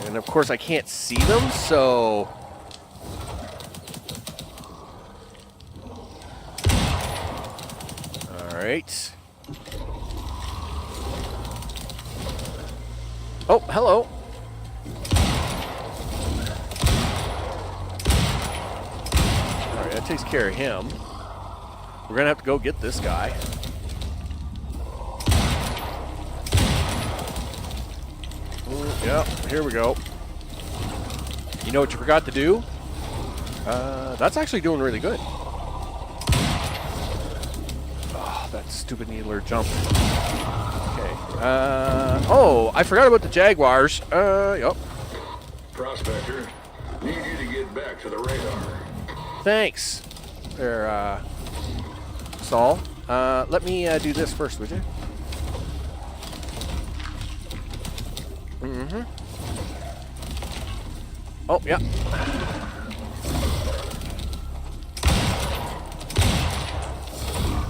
And of course I can't see them, so... Alright. Oh, hello. Alright, that takes care of him. We're gonna have to go get this guy. Yep, here we go. You know what you forgot to do? That's actually doing really good. Oh, that stupid needler jumped. Okay. Oh, I forgot about the Jaguars. Yep. Prospector, need you to get back to the radar. Thanks. There, Saul. Let me do this first, would you? Mm-hmm. Oh, yeah.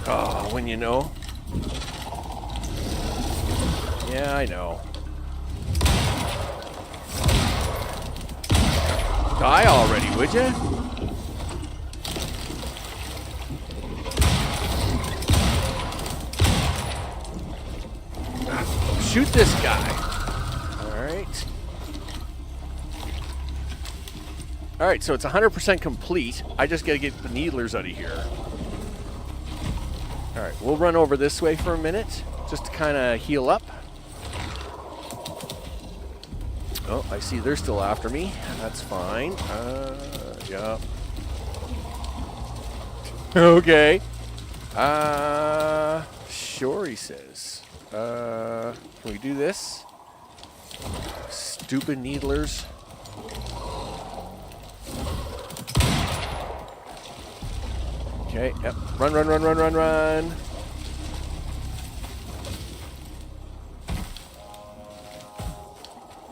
Oh, when you know. Yeah, I know. Die already, would you? Shoot this guy. Alright. Alright, so it's 100% complete. I just gotta get the needlers out of here. Alright, we'll run over this way for a minute, just to kind of heal up. Oh, I see they're still after me. That's fine. Yeah. Okay. Sure, he says. Can we do this? Stupid needlers. Okay, yep. Run, run, run, run, run, run.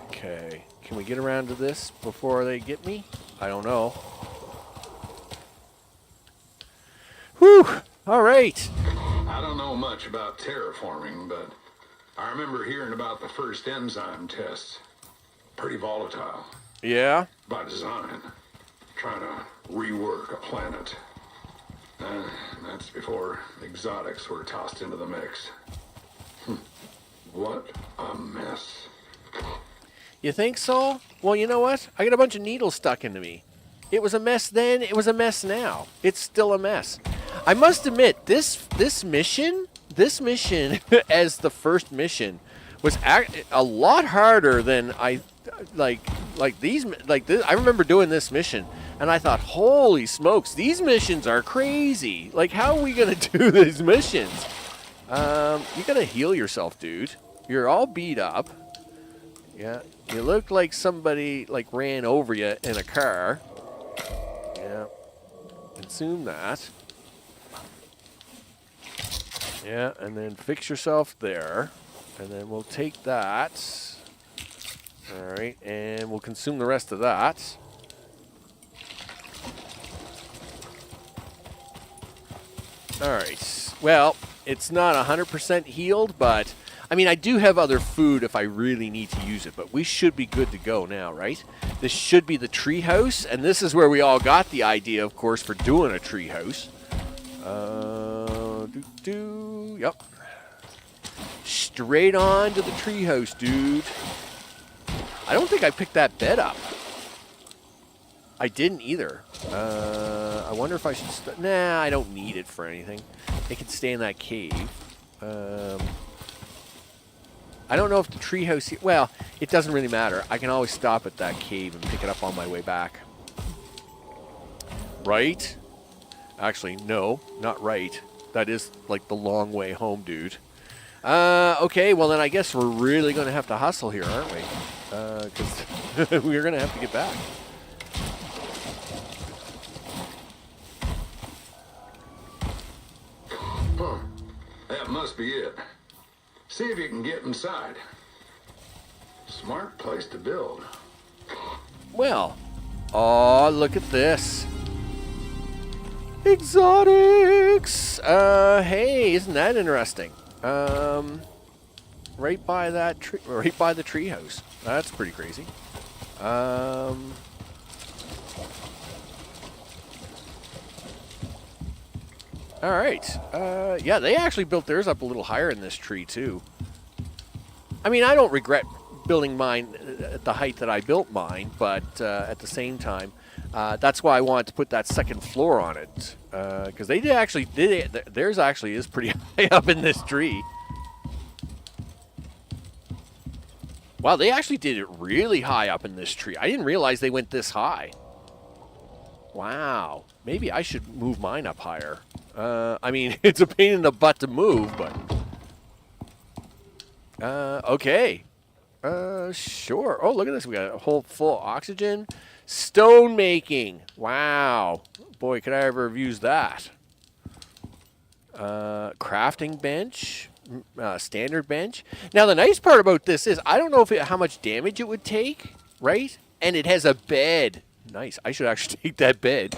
Okay. Can we get around to this before they get me? I don't know. Whew! All right. I don't know much about terraforming, but I remember hearing about the first enzyme tests. Pretty volatile. Yeah? By design. Trying to rework a planet. That's before exotics were tossed into the mix. What a mess. You think so? Well, you know what? I got a bunch of needles stuck into me. It was a mess then, it was a mess now. It's still a mess. I must admit, this mission as the first mission was a lot harder than I this. I remember doing this mission and I thought, holy smokes, these missions are crazy. Like, how are we gonna do these missions? You gotta heal yourself, dude. You're all beat up. Yeah, you look like somebody ran over you in a car. Yeah, consume that. Yeah, and then fix yourself there. And then we'll take that. All right, and we'll consume the rest of that. All right, well, it's not 100% healed, but I mean, I do have other food if I really need to use it, but we should be good to go now, right? This should be the treehouse, and this is where we all got the idea, of course, for doing a treehouse. Yep. Straight on to the treehouse, dude. I don't think I picked that bed up. I didn't either. I wonder if I should... Nah, I don't need it for anything. It can stay in that cave. I don't know if the treehouse... Well, it doesn't really matter. I can always stop at that cave and pick it up on my way back. Right? Actually, no, not right. That is like the long way home, dude. Okay, well then I guess we're really going to have to hustle here, aren't we? Because we're going to have to get back. Huh. That must be it. See if you can get inside. Smart place to build. Well, oh, look at this. Exotics! Hey, isn't that interesting? Right by that tree, right by the treehouse. That's pretty crazy. All right. Yeah, they actually built theirs up a little higher in this tree too. I mean, I don't regret building mine at the height that I built mine, but at the same time, that's why I wanted to put that second floor on it, because they did actually theirs actually is pretty high up in this tree. Wow, they actually did it really high up in this tree. I didn't realize they went this high. Wow, maybe I should move mine up higher. I mean, it's a pain in the butt to move, but okay. Sure. Oh, look at this. We got a whole full oxygen. Stone making. Wow. Boy, could I ever have used that. Crafting bench. Standard bench. Now, the nice part about this is I don't know how much damage it would take, right? And it has a bed. Nice. I should actually take that bed.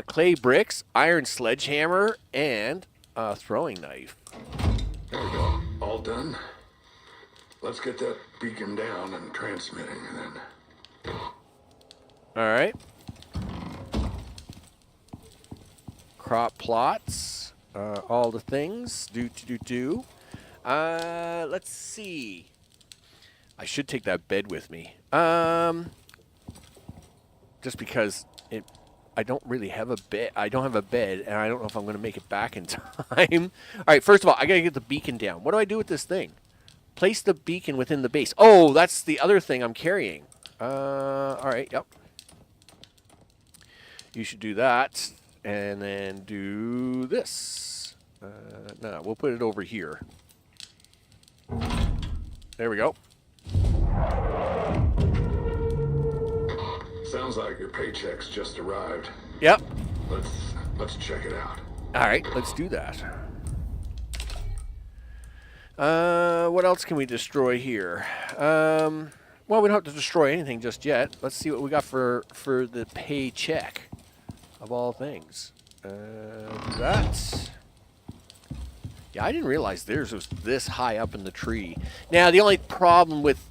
Clay bricks, iron sledgehammer, and a throwing knife. There we go. All done. Let's get that beacon down and transmitting, and then... All right. Crop plots. All the things. Let's see. I should take that bed with me. Just because I don't really have a bed. I don't have a bed, and I don't know if I'm going to make it back in time. All right, first of all, I got to get the beacon down. What do I do with this thing? Place the beacon within the base. Oh, that's the other thing I'm carrying. All right, yep. You should do that, and then do this. No, we'll put it over here. There we go. Sounds like your paycheck's just arrived. Yep. Let's check it out. All right, let's do that. What else can we destroy here? Well, we don't have to destroy anything just yet. Let's see what we got for the paycheck, of all things. That. Yeah, I didn't realize theirs was this high up in the tree. Now, the only problem with,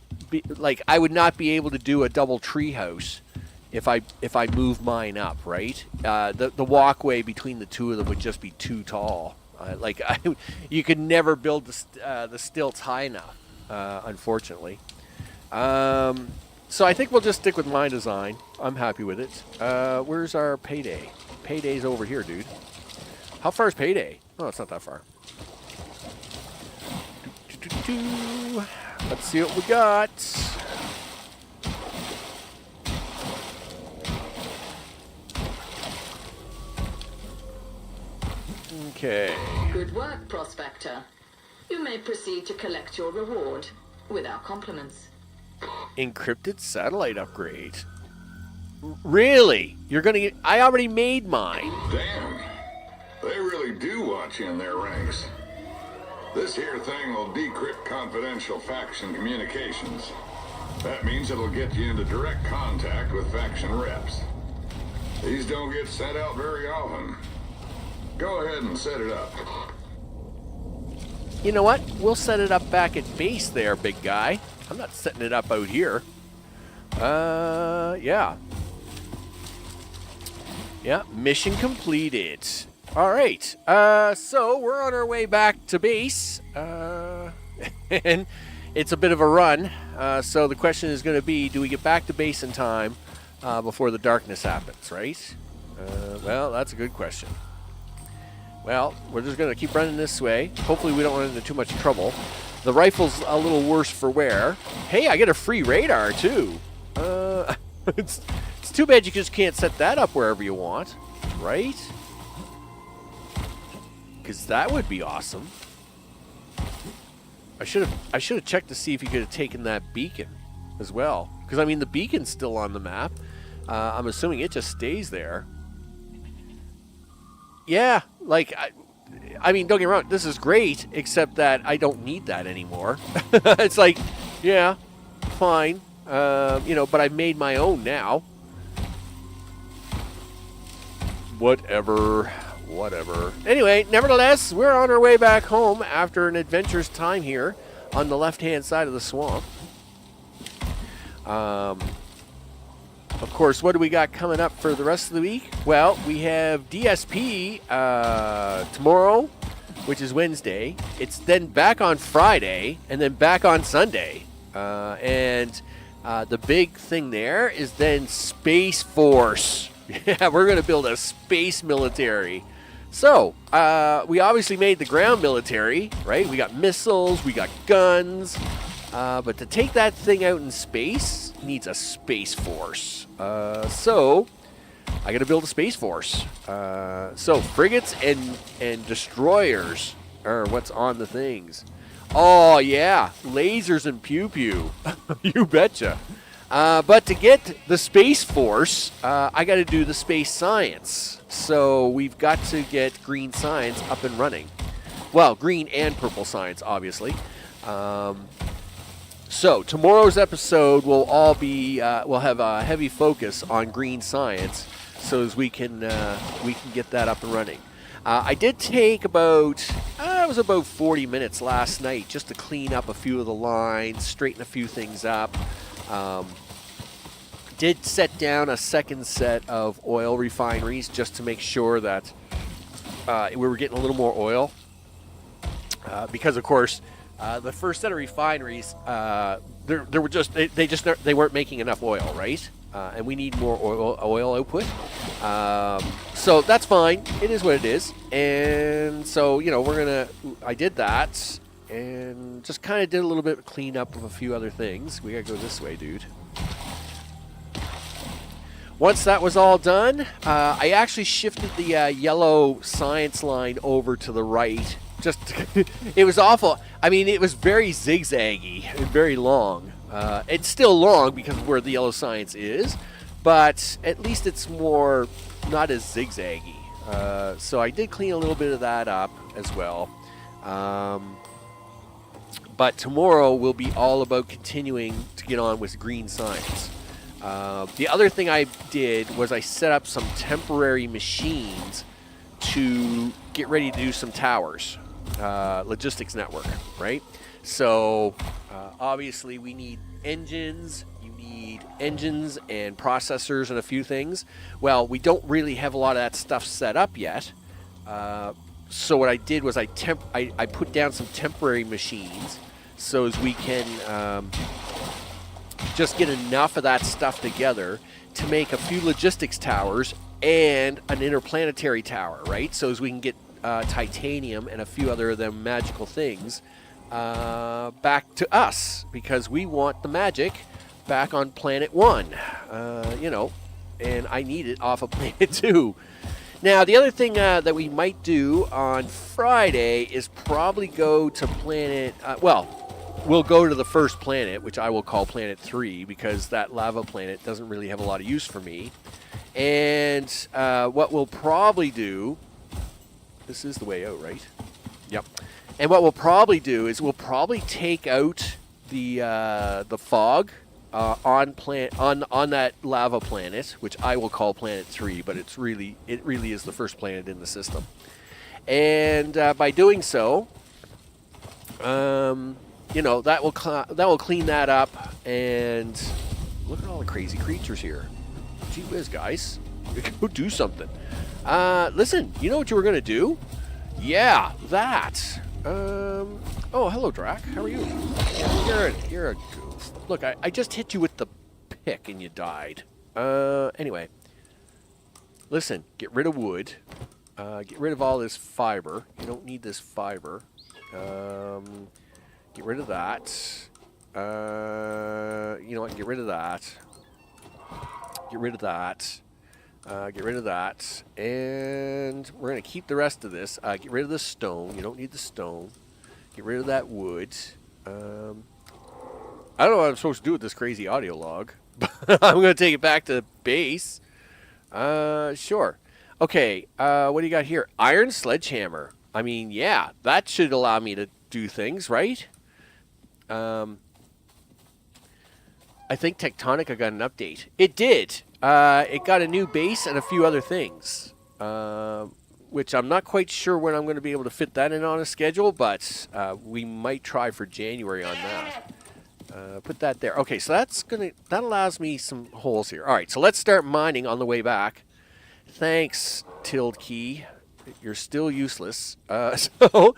I would not be able to do a double tree house if I move mine up, right? The walkway between the two of them would just be too tall. You could never build the stilts high enough, unfortunately. So I think we'll just stick with my design. I'm happy with it. Where's our payday? Payday's over here, dude. How far is payday? Oh, it's not that far. Let's see what we got. Okay. Good work, prospector. You may proceed to collect your reward with our compliments. Encrypted satellite upgrade. Really? You're gonna get... I already made mine. Damn. They really do want you in their ranks. This here thing will decrypt confidential faction communications. That means it'll get you into direct contact with faction reps. These don't get sent out very often. Go ahead and set it up. You know what? We'll set it up back at base there, big guy. I'm not setting it up out here. Yeah. Yeah, mission completed. All right. So we're on our way back to base. And it's a bit of a run. So the question is going to be, do we get back to base in time before the darkness happens, right? Well, that's a good question. Well, we're just going to keep running this way. Hopefully we don't run into too much trouble. The rifle's a little worse for wear. Hey, I get a free radar, too. It's too bad you just can't set that up wherever you want, right? Because that would be awesome. I should have checked to see if you could have taken that beacon as well. Because, I mean, the beacon's still on the map. I'm assuming it just stays there. Yeah, like, I mean, don't get me wrong, this is great, except that I don't need that anymore. It's like, yeah, fine, but I've made my own now. Whatever. Anyway, nevertheless, we're on our way back home after an adventurous time here on the left-hand side of the swamp. Of course, what do we got coming up for the rest of the week? Well, we have DSP tomorrow. which is Wednesday. It's then back on Friday, and then back on Sunday. The big thing there is then Space Force. Yeah, we're going to build a space military. So, we obviously made the ground military, right? We got missiles, we got guns. But to take that thing out in space needs a Space Force. So, I got to build a Space Force. So, frigates and destroyers are what's on the things. Oh, yeah. Lasers and pew-pew. You betcha. But to get the Space Force, I got to do the space science. So we've got to get green science up and running. Well, green and purple science, obviously. So tomorrow's episode will all be we'll have a heavy focus on green science, so as we can get that up and running. I did take about 40 minutes last night just to clean up a few of the lines, straighten a few things up. Did set down a second set of oil refineries just to make sure that we were getting a little more oil. Because of course, the first set of refineries, they weren't making enough oil, right? And we need more oil output. So that's fine. It is what it is. And so, I did that and just kind of did a little bit of cleanup of a few other things. We gotta go this way, dude. Once that was all done, I actually shifted the yellow science line over to the right. It was awful. I mean, it was very zigzaggy and very long. It's still long because of where the yellow science is, but at least it's more not as zigzaggy. So I did clean a little bit of that up as well. But tomorrow will be all about continuing to get on with green science. The other thing I did was I set up some temporary machines to get ready to do some towers, logistics network, right? So obviously we need engines. You need engines and processors and a few things. Well, we don't really have a lot of that stuff set up yet. So what I did was I put down some temporary machines so as we can just get enough of that stuff together to make a few logistics towers and an interplanetary tower, right? So as we can get titanium and a few other of them magical things back to us, because we want the magic back on planet 1, and I need it off of planet 2. Now, the other thing that we might do on Friday is probably go to planet, we'll go to the first planet, which I will call Planet 3, because that lava planet doesn't really have a lot of use for me. And what we'll probably do, this is the way out, right? Yep. And what we'll probably do is we'll probably take out the fog on that lava planet, which I will call Planet 3, but it really is the first planet in the system. And by doing so, that will clean that up, and look at all the crazy creatures here. Gee whiz, guys. Go do something. Listen, you know what you were going to do? Yeah, that. Oh, hello, Drac. How are you? You're a goof. Look, I just hit you with the pick and you died. Anyway. Listen, get rid of wood. Get rid of all this fiber. You don't need this fiber. Get rid of that. You know what? Get rid of that. Get rid of that. Get rid of that. And we're going to keep the rest of this. Get rid of the stone. You don't need the stone. Get rid of that wood. I don't know what I'm supposed to do with this crazy audio log. But I'm going to take it back to base. Sure. Okay. What do you got here? Iron sledgehammer. I mean, yeah. That should allow me to do things, right? I think Tectonica got an update. It did. It got a new base and a few other things, which I'm not quite sure when I'm going to be able to fit that in on a schedule, but we might try for January on that. Put that there. Okay, so that allows me some holes here. All right, so let's start mining on the way back. Thanks, tilde key. You're still useless. So,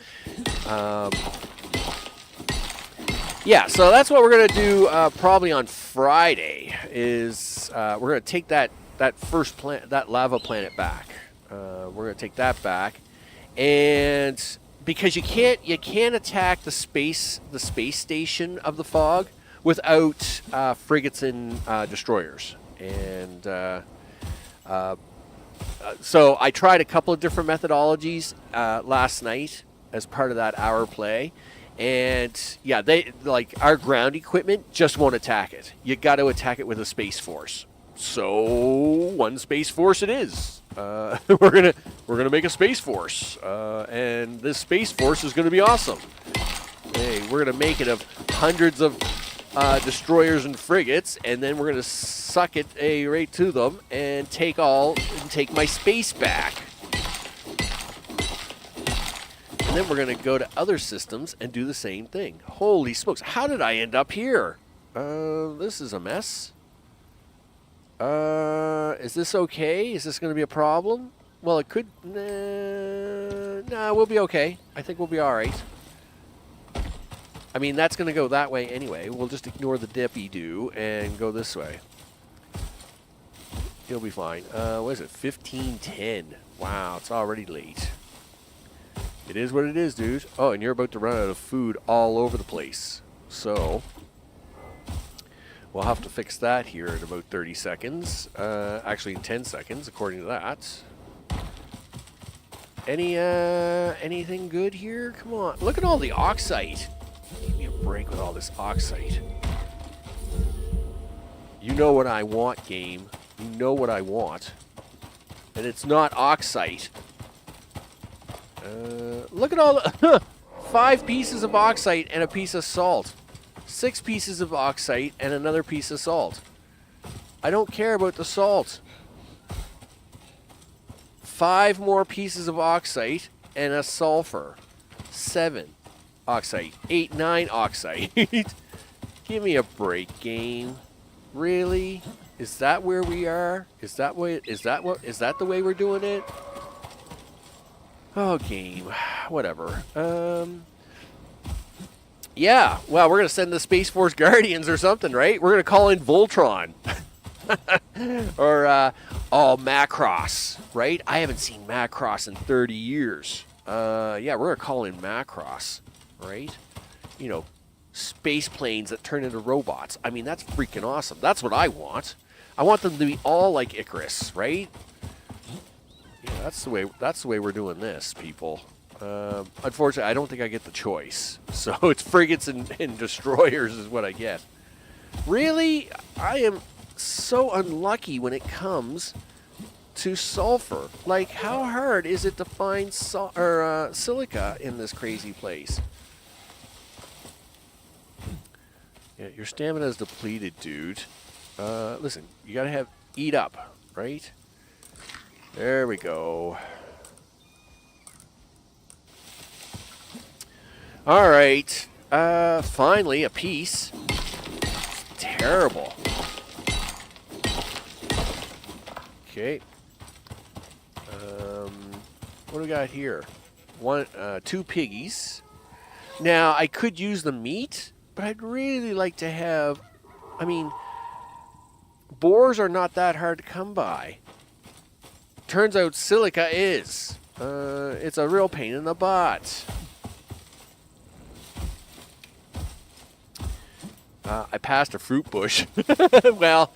yeah, so that's what we're going to do probably on Friday is we're going to take that first that lava planet back. We're going to take that back. And because you can't attack the space station of the fog without frigates and destroyers. And so I tried a couple of different methodologies last night as part of that hour play. And yeah, they like our ground equipment just won't attack it. You got to attack it with a space force. So one space force it is. We're gonna make a space force, and this space force is gonna be awesome. Hey, we're gonna make it of hundreds of destroyers and frigates, and then we're gonna suck it right to them and take my space back. And then we're going to go to other systems and do the same thing. Holy smokes. How did I end up here? This is a mess. Is this okay? Is this going to be a problem? Well, it could... Nah, we'll be okay. I think we'll be all right. I mean, that's going to go that way anyway. We'll just ignore the dippy-do and go this way. It'll be fine. What is it? 15:10. Wow, it's already late. It is what it is, dude. Oh, and you're about to run out of food all over the place. So, we'll have to fix that here in about 30 seconds. Actually, in 10 seconds, according to that. Anything good here? Come on. Look at all the oxide. Give me a break with all this oxide. You know what I want, game. You know what I want. And it's not oxide. Look at all the 5 pieces of oxide and a piece of salt. 6 pieces of oxide and another piece of salt. I don't care about the salt. 5 more pieces of oxide and a sulfur. 7 oxide. 8, 9 oxide. Give me a break, game. Really? Is that where we are? Is that the way we're doing it? Oh, game. Whatever. Yeah. Well, we're going to send the Space Force Guardians or something, right? We're going to call in Voltron. Or, Macross, right? I haven't seen Macross in 30 years. Yeah, we're going to call in Macross, right? You know, space planes that turn into robots. I mean, that's freaking awesome. That's what I want. I want them to be all like Icarus, right? Yeah, that's the way we're doing this, people. Unfortunately, I don't think I get the choice. So it's frigates and destroyers is what I get. Really? I am so unlucky when it comes to sulfur. Like, how hard is it to find silica in this crazy place? Yeah, your stamina is depleted, dude. Listen, you gotta eat up, right? There we go. All right. Finally, a piece. Terrible. Okay. What do we got here? 2 piggies. Now, I could use the meat, but I'd really like to have... I mean, boars are not that hard to come by. Turns out silica is. It's a real pain in the butt. I passed a fruit bush. Well,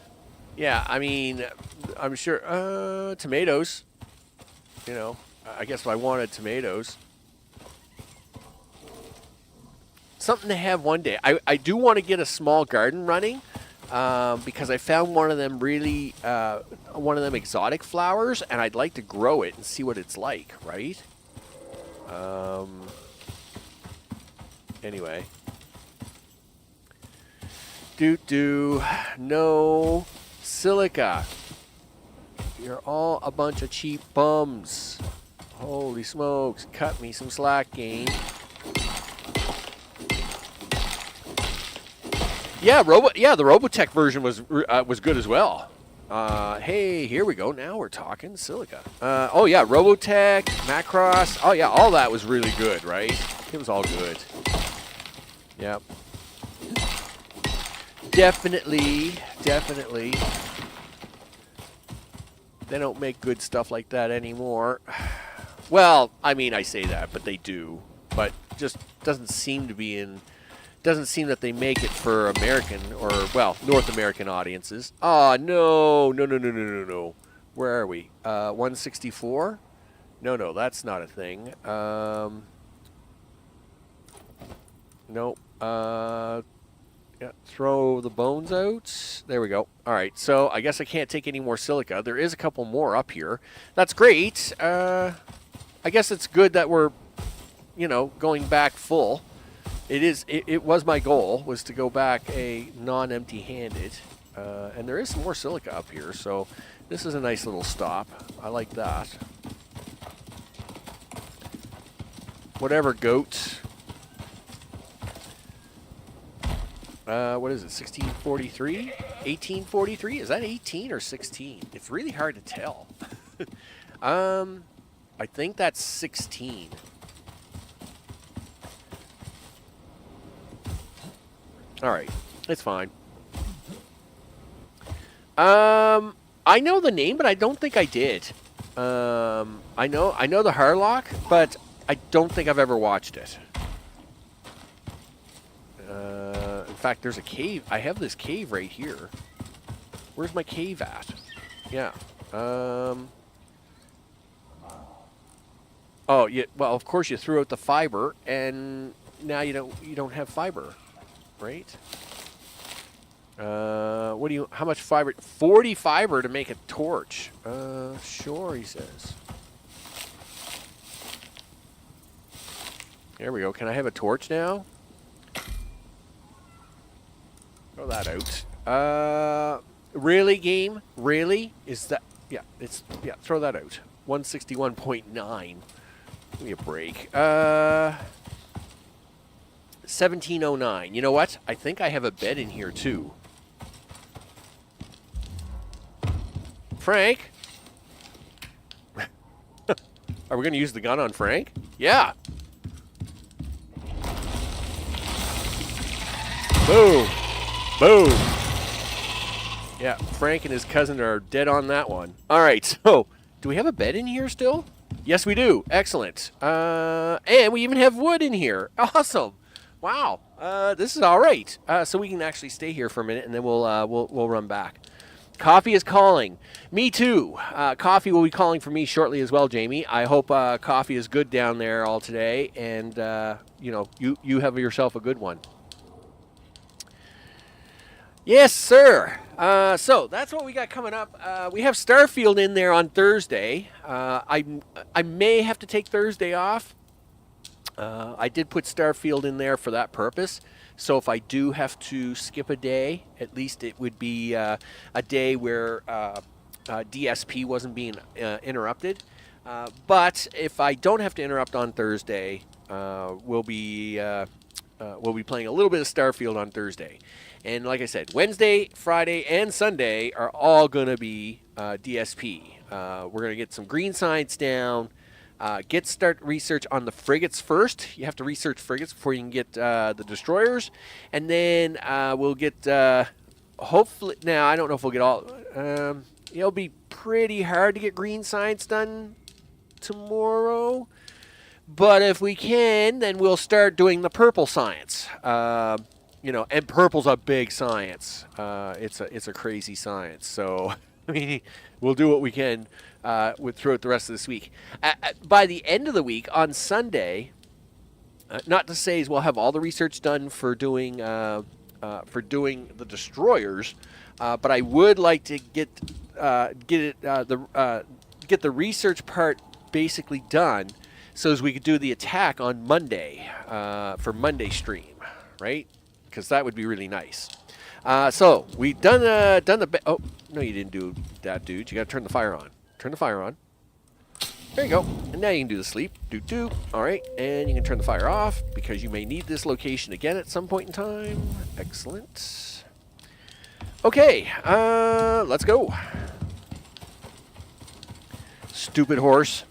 yeah, I mean, I'm sure. Tomatoes. You know, I guess if I wanted tomatoes. Something to have one day. I do want to get a small garden running. Because I found one of them exotic flowers, and I'd like to grow it and see what it's like, right? Anyway. No silica. You're all a bunch of cheap bums. Holy smokes. Cut me some slack, game. Yeah, the Robotech version was good as well. Hey, here we go. Now we're talking silica. Oh yeah, Robotech, Macross. Oh yeah, all that was really good, right? It was all good. Yep. Definitely. They don't make good stuff like that anymore. Well, I mean, I say that, but they do. But just doesn't seem to be in... Doesn't seem that they make it for American or, well, North American audiences. Oh, no. Where are we? 164? No, that's not a thing. Nope. Yeah, throw the bones out. There we go. All right, so I guess I can't take any more silica. There is a couple more up here. That's great. I guess it's good that we're, going back full. It was my goal, was to go back a non-empty-handed. And there is some more silica up here, so this is a nice little stop. I like that. Whatever, goat. What is it, 1643? 1843? Is that 18 or 16? It's really hard to tell. I think that's 16. All right, it's fine. I know the name, but I don't think I did. I know the Harlock, but I don't think I've ever watched it. In fact, there's a cave. I have this cave right here. Where's my cave at? Yeah. Oh, yeah. Well, of course you threw out the fiber, and now you don't have fiber, right? How much fiber? 40 fiber to make a torch. Sure, he says. There we go. Can I have a torch now? Throw that out. Really, game? Really? Is that... Yeah, throw that out. 161.9. Give me a break. 1709. You know what? I think I have a bed in here, too. Frank? Are we going to use the gun on Frank? Yeah. Boom. Boom. Yeah, Frank and his cousin are dead on that one. All right, so do we have a bed in here still? Yes, we do. Excellent. And we even have wood in here. Awesome. Wow. This is all right. So we can actually stay here for a minute, and then we'll run back. Coffee is calling. Me too. Coffee will be calling for me shortly as well, Jamie. I hope coffee is good down there all today, and you have yourself a good one. Yes, sir. So that's what we got coming up. We have Starfield in there on Thursday. I may have to take Thursday off. I did put Starfield in there for that purpose. So if I do have to skip a day, at least it would be a day where DSP wasn't being interrupted. But if I don't have to interrupt on Thursday, we'll be playing a little bit of Starfield on Thursday. And like I said, Wednesday, Friday, and Sunday are all going to be DSP. We're going to get some green science down, start research on the frigates first. You have to research frigates before you can get the destroyers. And then we'll get, hopefully, now I don't know if we'll get all, it'll be pretty hard to get green science done tomorrow. But if we can, then we'll start doing the purple science. And purple's a big science. It's a crazy science. So, I mean, we'll do what we can throughout the rest of this week. By the end of the week, on Sunday, not to say we'll have all the research done for doing the destroyers, but I would like to get the research part basically done, so as we could do the attack on Monday for Monday stream, right? Because that would be really nice. So we've done the. Oh no, you didn't do that, dude. You got to turn the fire on. Turn the fire on. There you go. And now you can do the sleep. Do. All right, and you can turn the fire off because you may need this location again at some point in time. Excellent. Okay, let's go. Stupid horse.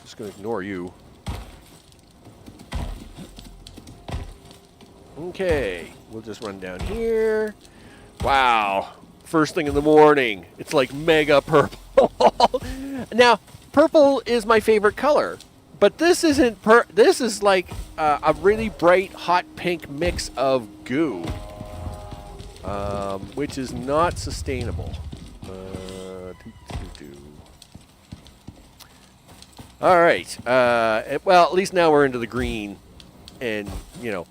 Just going to ignore you. Okay, we'll just run down here. Wow, first thing in the morning. It's like mega purple. Now, purple is my favorite color, but this isn't. This is like a really bright, hot pink mix of goo, which is not sustainable. All right. Well, at least now we're into the green, and you know.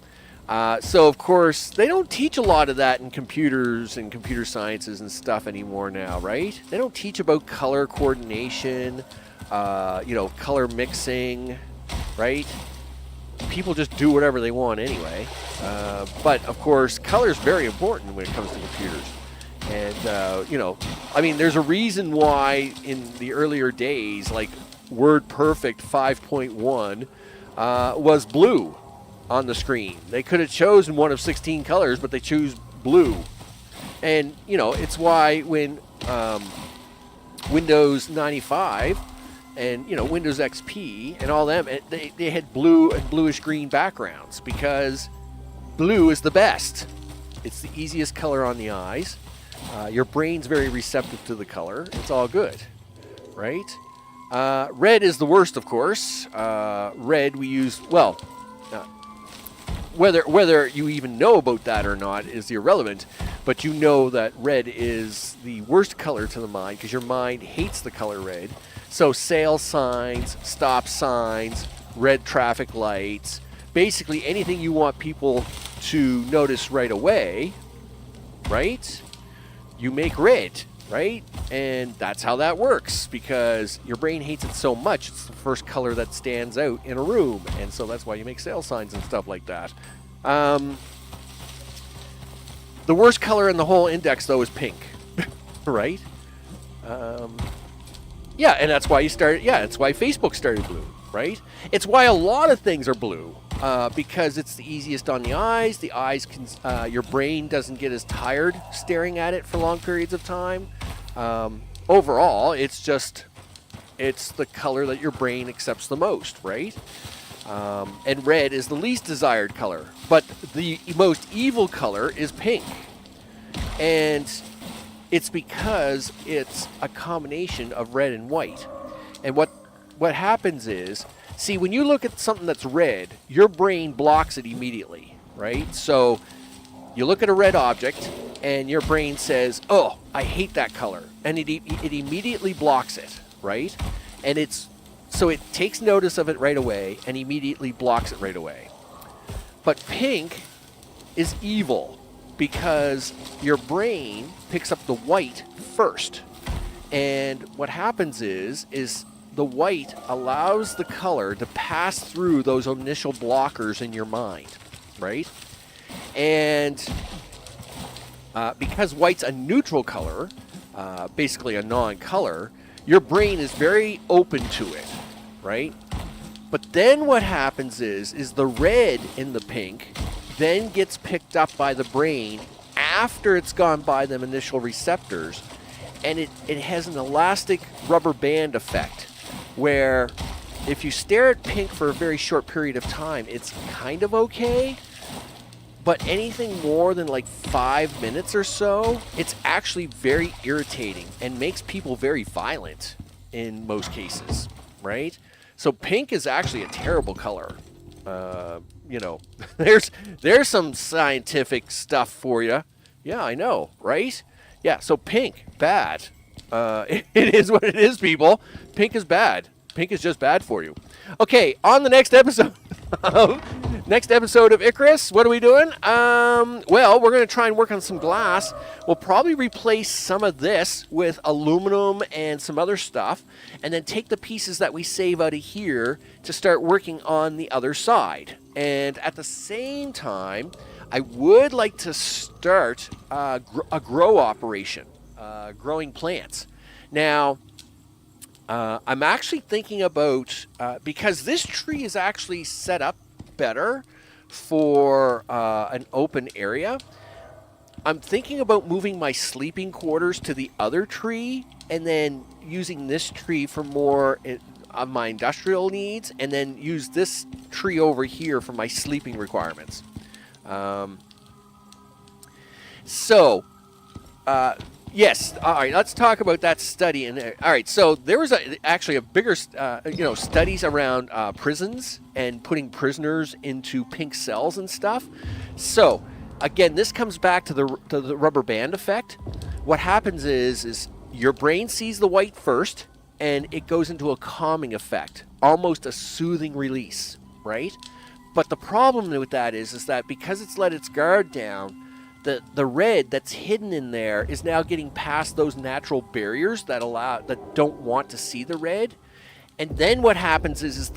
So, of course, they don't teach a lot of that in computers and computer sciences and stuff anymore now, right? They don't teach about color coordination, color mixing, right? People just do whatever they want anyway. But, of course, color is very important when it comes to computers. And, there's a reason why in the earlier days, like WordPerfect 5.1 was blue on the screen. They could have chosen one of 16 colors, but they choose blue. And, it's why when Windows 95 and, Windows XP and all them, they had blue and bluish green backgrounds because blue is the best. It's the easiest color on the eyes. Your brain's very receptive to the color. It's all good, right? Red is the worst, of course. Red we use, whether you even know about that or not is irrelevant, but you know that red is the worst color to the mind because your mind hates the color red. So sale signs, stop signs, red traffic lights, basically anything you want people to notice right away, right? You make red, right? And that's how that works because your brain hates it so much. It's the first color that stands out in a room. And so that's why you make sale signs and stuff like that. The worst color in the whole index, though, is pink, right? Yeah, and that's why it's why Facebook started blue, right? It's why a lot of things are blue because it's the easiest on the eyes. The eyes can, your brain doesn't get as tired staring at it for long periods of time. Overall, it's the color that your brain accepts the most, right? And red is the least desired color, but the most evil color is pink. And it's because it's a combination of red and white. And what happens is, see, when you look at something that's red, your brain blocks it immediately, right? So you look at a red object and your brain says, oh, I hate that color. And it immediately blocks it, right? And so it takes notice of it right away and immediately blocks it right away. But pink is evil because your brain picks up the white first. And what happens is the white allows the color to pass through those initial blockers in your mind, right? And because white's a neutral color, basically a non-color, your brain is very open to it, right? But then what happens is the red in the pink then gets picked up by the brain after it's gone by them initial receptors, and it has an elastic rubber band effect where if you stare at pink for a very short period of time, it's kind of okay, but anything more than like 5 minutes or so, it's actually very irritating and makes people very violent in most cases, right? So pink is actually a terrible color. There's some scientific stuff for you. Yeah, I know, right? Yeah, so pink, bad. It is what it is, people. Pink is bad. Pink is just bad for you. Okay, on the next episode of Icarus, what are we doing? Well, we're going to try and work on some glass. We'll probably replace some of this with aluminum and some other stuff, and then take the pieces that we save out of here to start working on the other side. And at the same time, I would like to start a grow operation, growing plants. Now, I'm actually thinking about, because this tree is actually set up better for an open area, I'm thinking about moving my sleeping quarters to the other tree and then using this tree for more of my industrial needs, and then use this tree over here for my sleeping requirements. Yes. All right. Let's talk about that study. And all right. So there was actually a bigger, studies around prisons and putting prisoners into pink cells and stuff. So again, this comes back to the rubber band effect. What happens is your brain sees the white first, and it goes into a calming effect, almost a soothing release, right? But the problem with that is that because it's let its guard down, the red that's hidden in there is now getting past those natural barriers that don't want to see the red. And then what happens is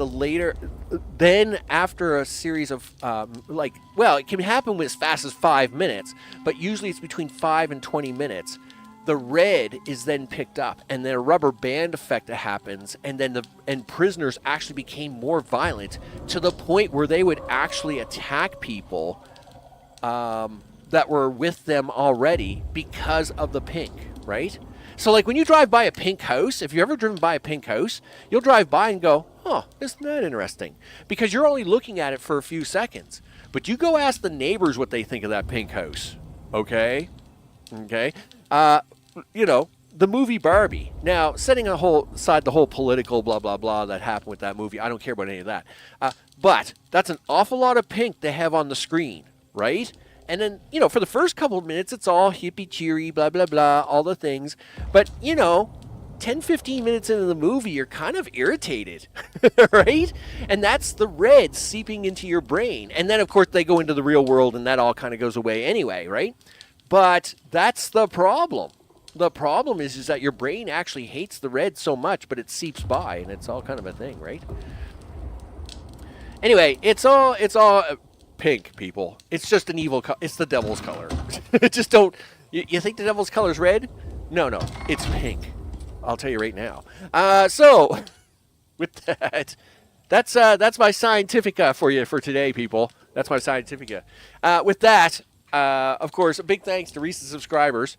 then after a series of it can happen as fast as 5 minutes, but usually it's between 5 and 20 minutes. The red is then picked up, and then a rubber band effect happens, and prisoners actually became more violent to the point where they would actually attack people that were with them already because of the pink, right? So like when you drive by a pink house, if you've ever driven by a pink house, you'll drive by and go, oh, isn't that interesting? Because you're only looking at it for a few seconds. But you go ask the neighbors what they think of that pink house, okay? Okay? The movie Barbie. Now, setting aside the whole political blah, blah, blah that happened with that movie, I don't care about any of that. But that's an awful lot of pink they have on the screen, right? And then, for the first couple of minutes, it's all hippie cheery, blah, blah, blah, all the things. But, 10, 15 minutes into the movie, you're kind of irritated, right? And that's the red seeping into your brain. And then, of course, they go into the real world, and that all kind of goes away anyway, right? But that's the problem. The problem is that your brain actually hates the red so much, but it seeps by, and it's all kind of a thing, right? Anyway, it's all pink, people. It's just an evil color. It's the devil's color. Just don't. You think the devil's color is red? No, it's pink. I'll tell you right now. So with that's my Scientifica for you for today, people. That's my Scientifica. With that, of course, a big thanks to recent subscribers.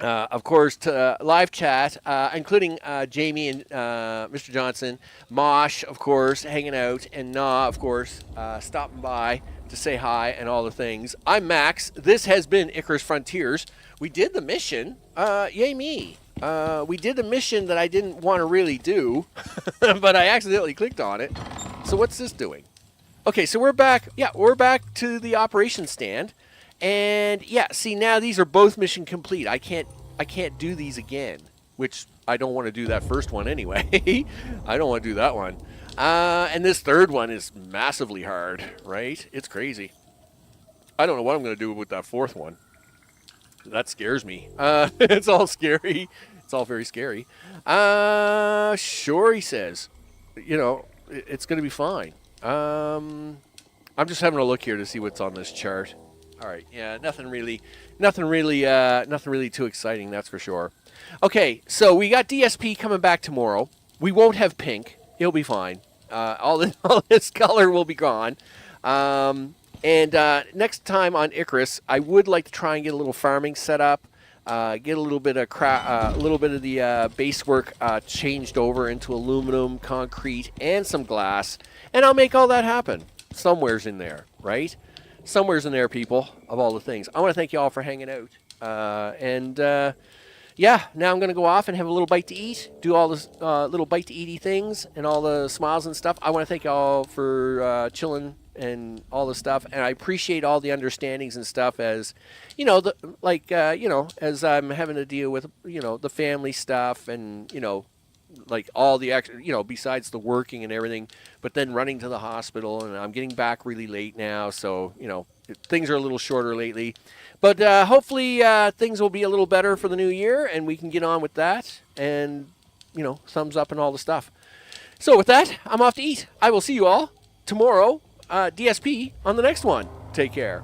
Of course, to live chat, including Jamie and Mr. Johnson, Mosh, of course, hanging out, and Na, of course, stopping by to say hi and all the things. I'm Max. This has been Icarus Frontiers. We did the mission. Yay me. We did the mission that I didn't want to really do, but I accidentally clicked on it. So what's this doing? Okay, so we're back. Yeah, we're back to the operations stand. And yeah, see, now these are both mission complete. I can't do these again, which I don't want to do that first one anyway. I don't want to do that one. And this third one is massively hard, right? It's crazy. I don't know what I'm going to do with that fourth one. That scares me. It's all scary. It's all very scary. Sure, he says. It's going to be fine. I'm just having a look here to see what's on this chart. All right, yeah, nothing really too exciting, that's for sure. Okay, so we got DSP coming back tomorrow. We won't have pink. He'll be fine. All this color will be gone. And next time on Icarus, I would like to try and get a little farming set up, get a little bit of the base work changed over into aluminum, concrete, and some glass, and I'll make all that happen. Somewhere's in there, right? Somewhere's in there, people, of all the things. I want to thank you all for hanging out. Yeah, now I'm going to go off and have a little bite to eat, do all this little bite to eaty things and all the smiles and stuff. I want to thank you all for chilling and all the stuff. And I appreciate all the understandings and stuff as, as I'm having to deal with, the family stuff and, like all the extra, besides the working and everything, but then running to the hospital, and I'm getting back really late now, so, things are a little shorter lately. But hopefully things will be a little better for the new year, and we can get on with that, and, thumbs up and all the stuff. So with that, I'm off to eat. I will see you all tomorrow, DSP, on the next one. Take care.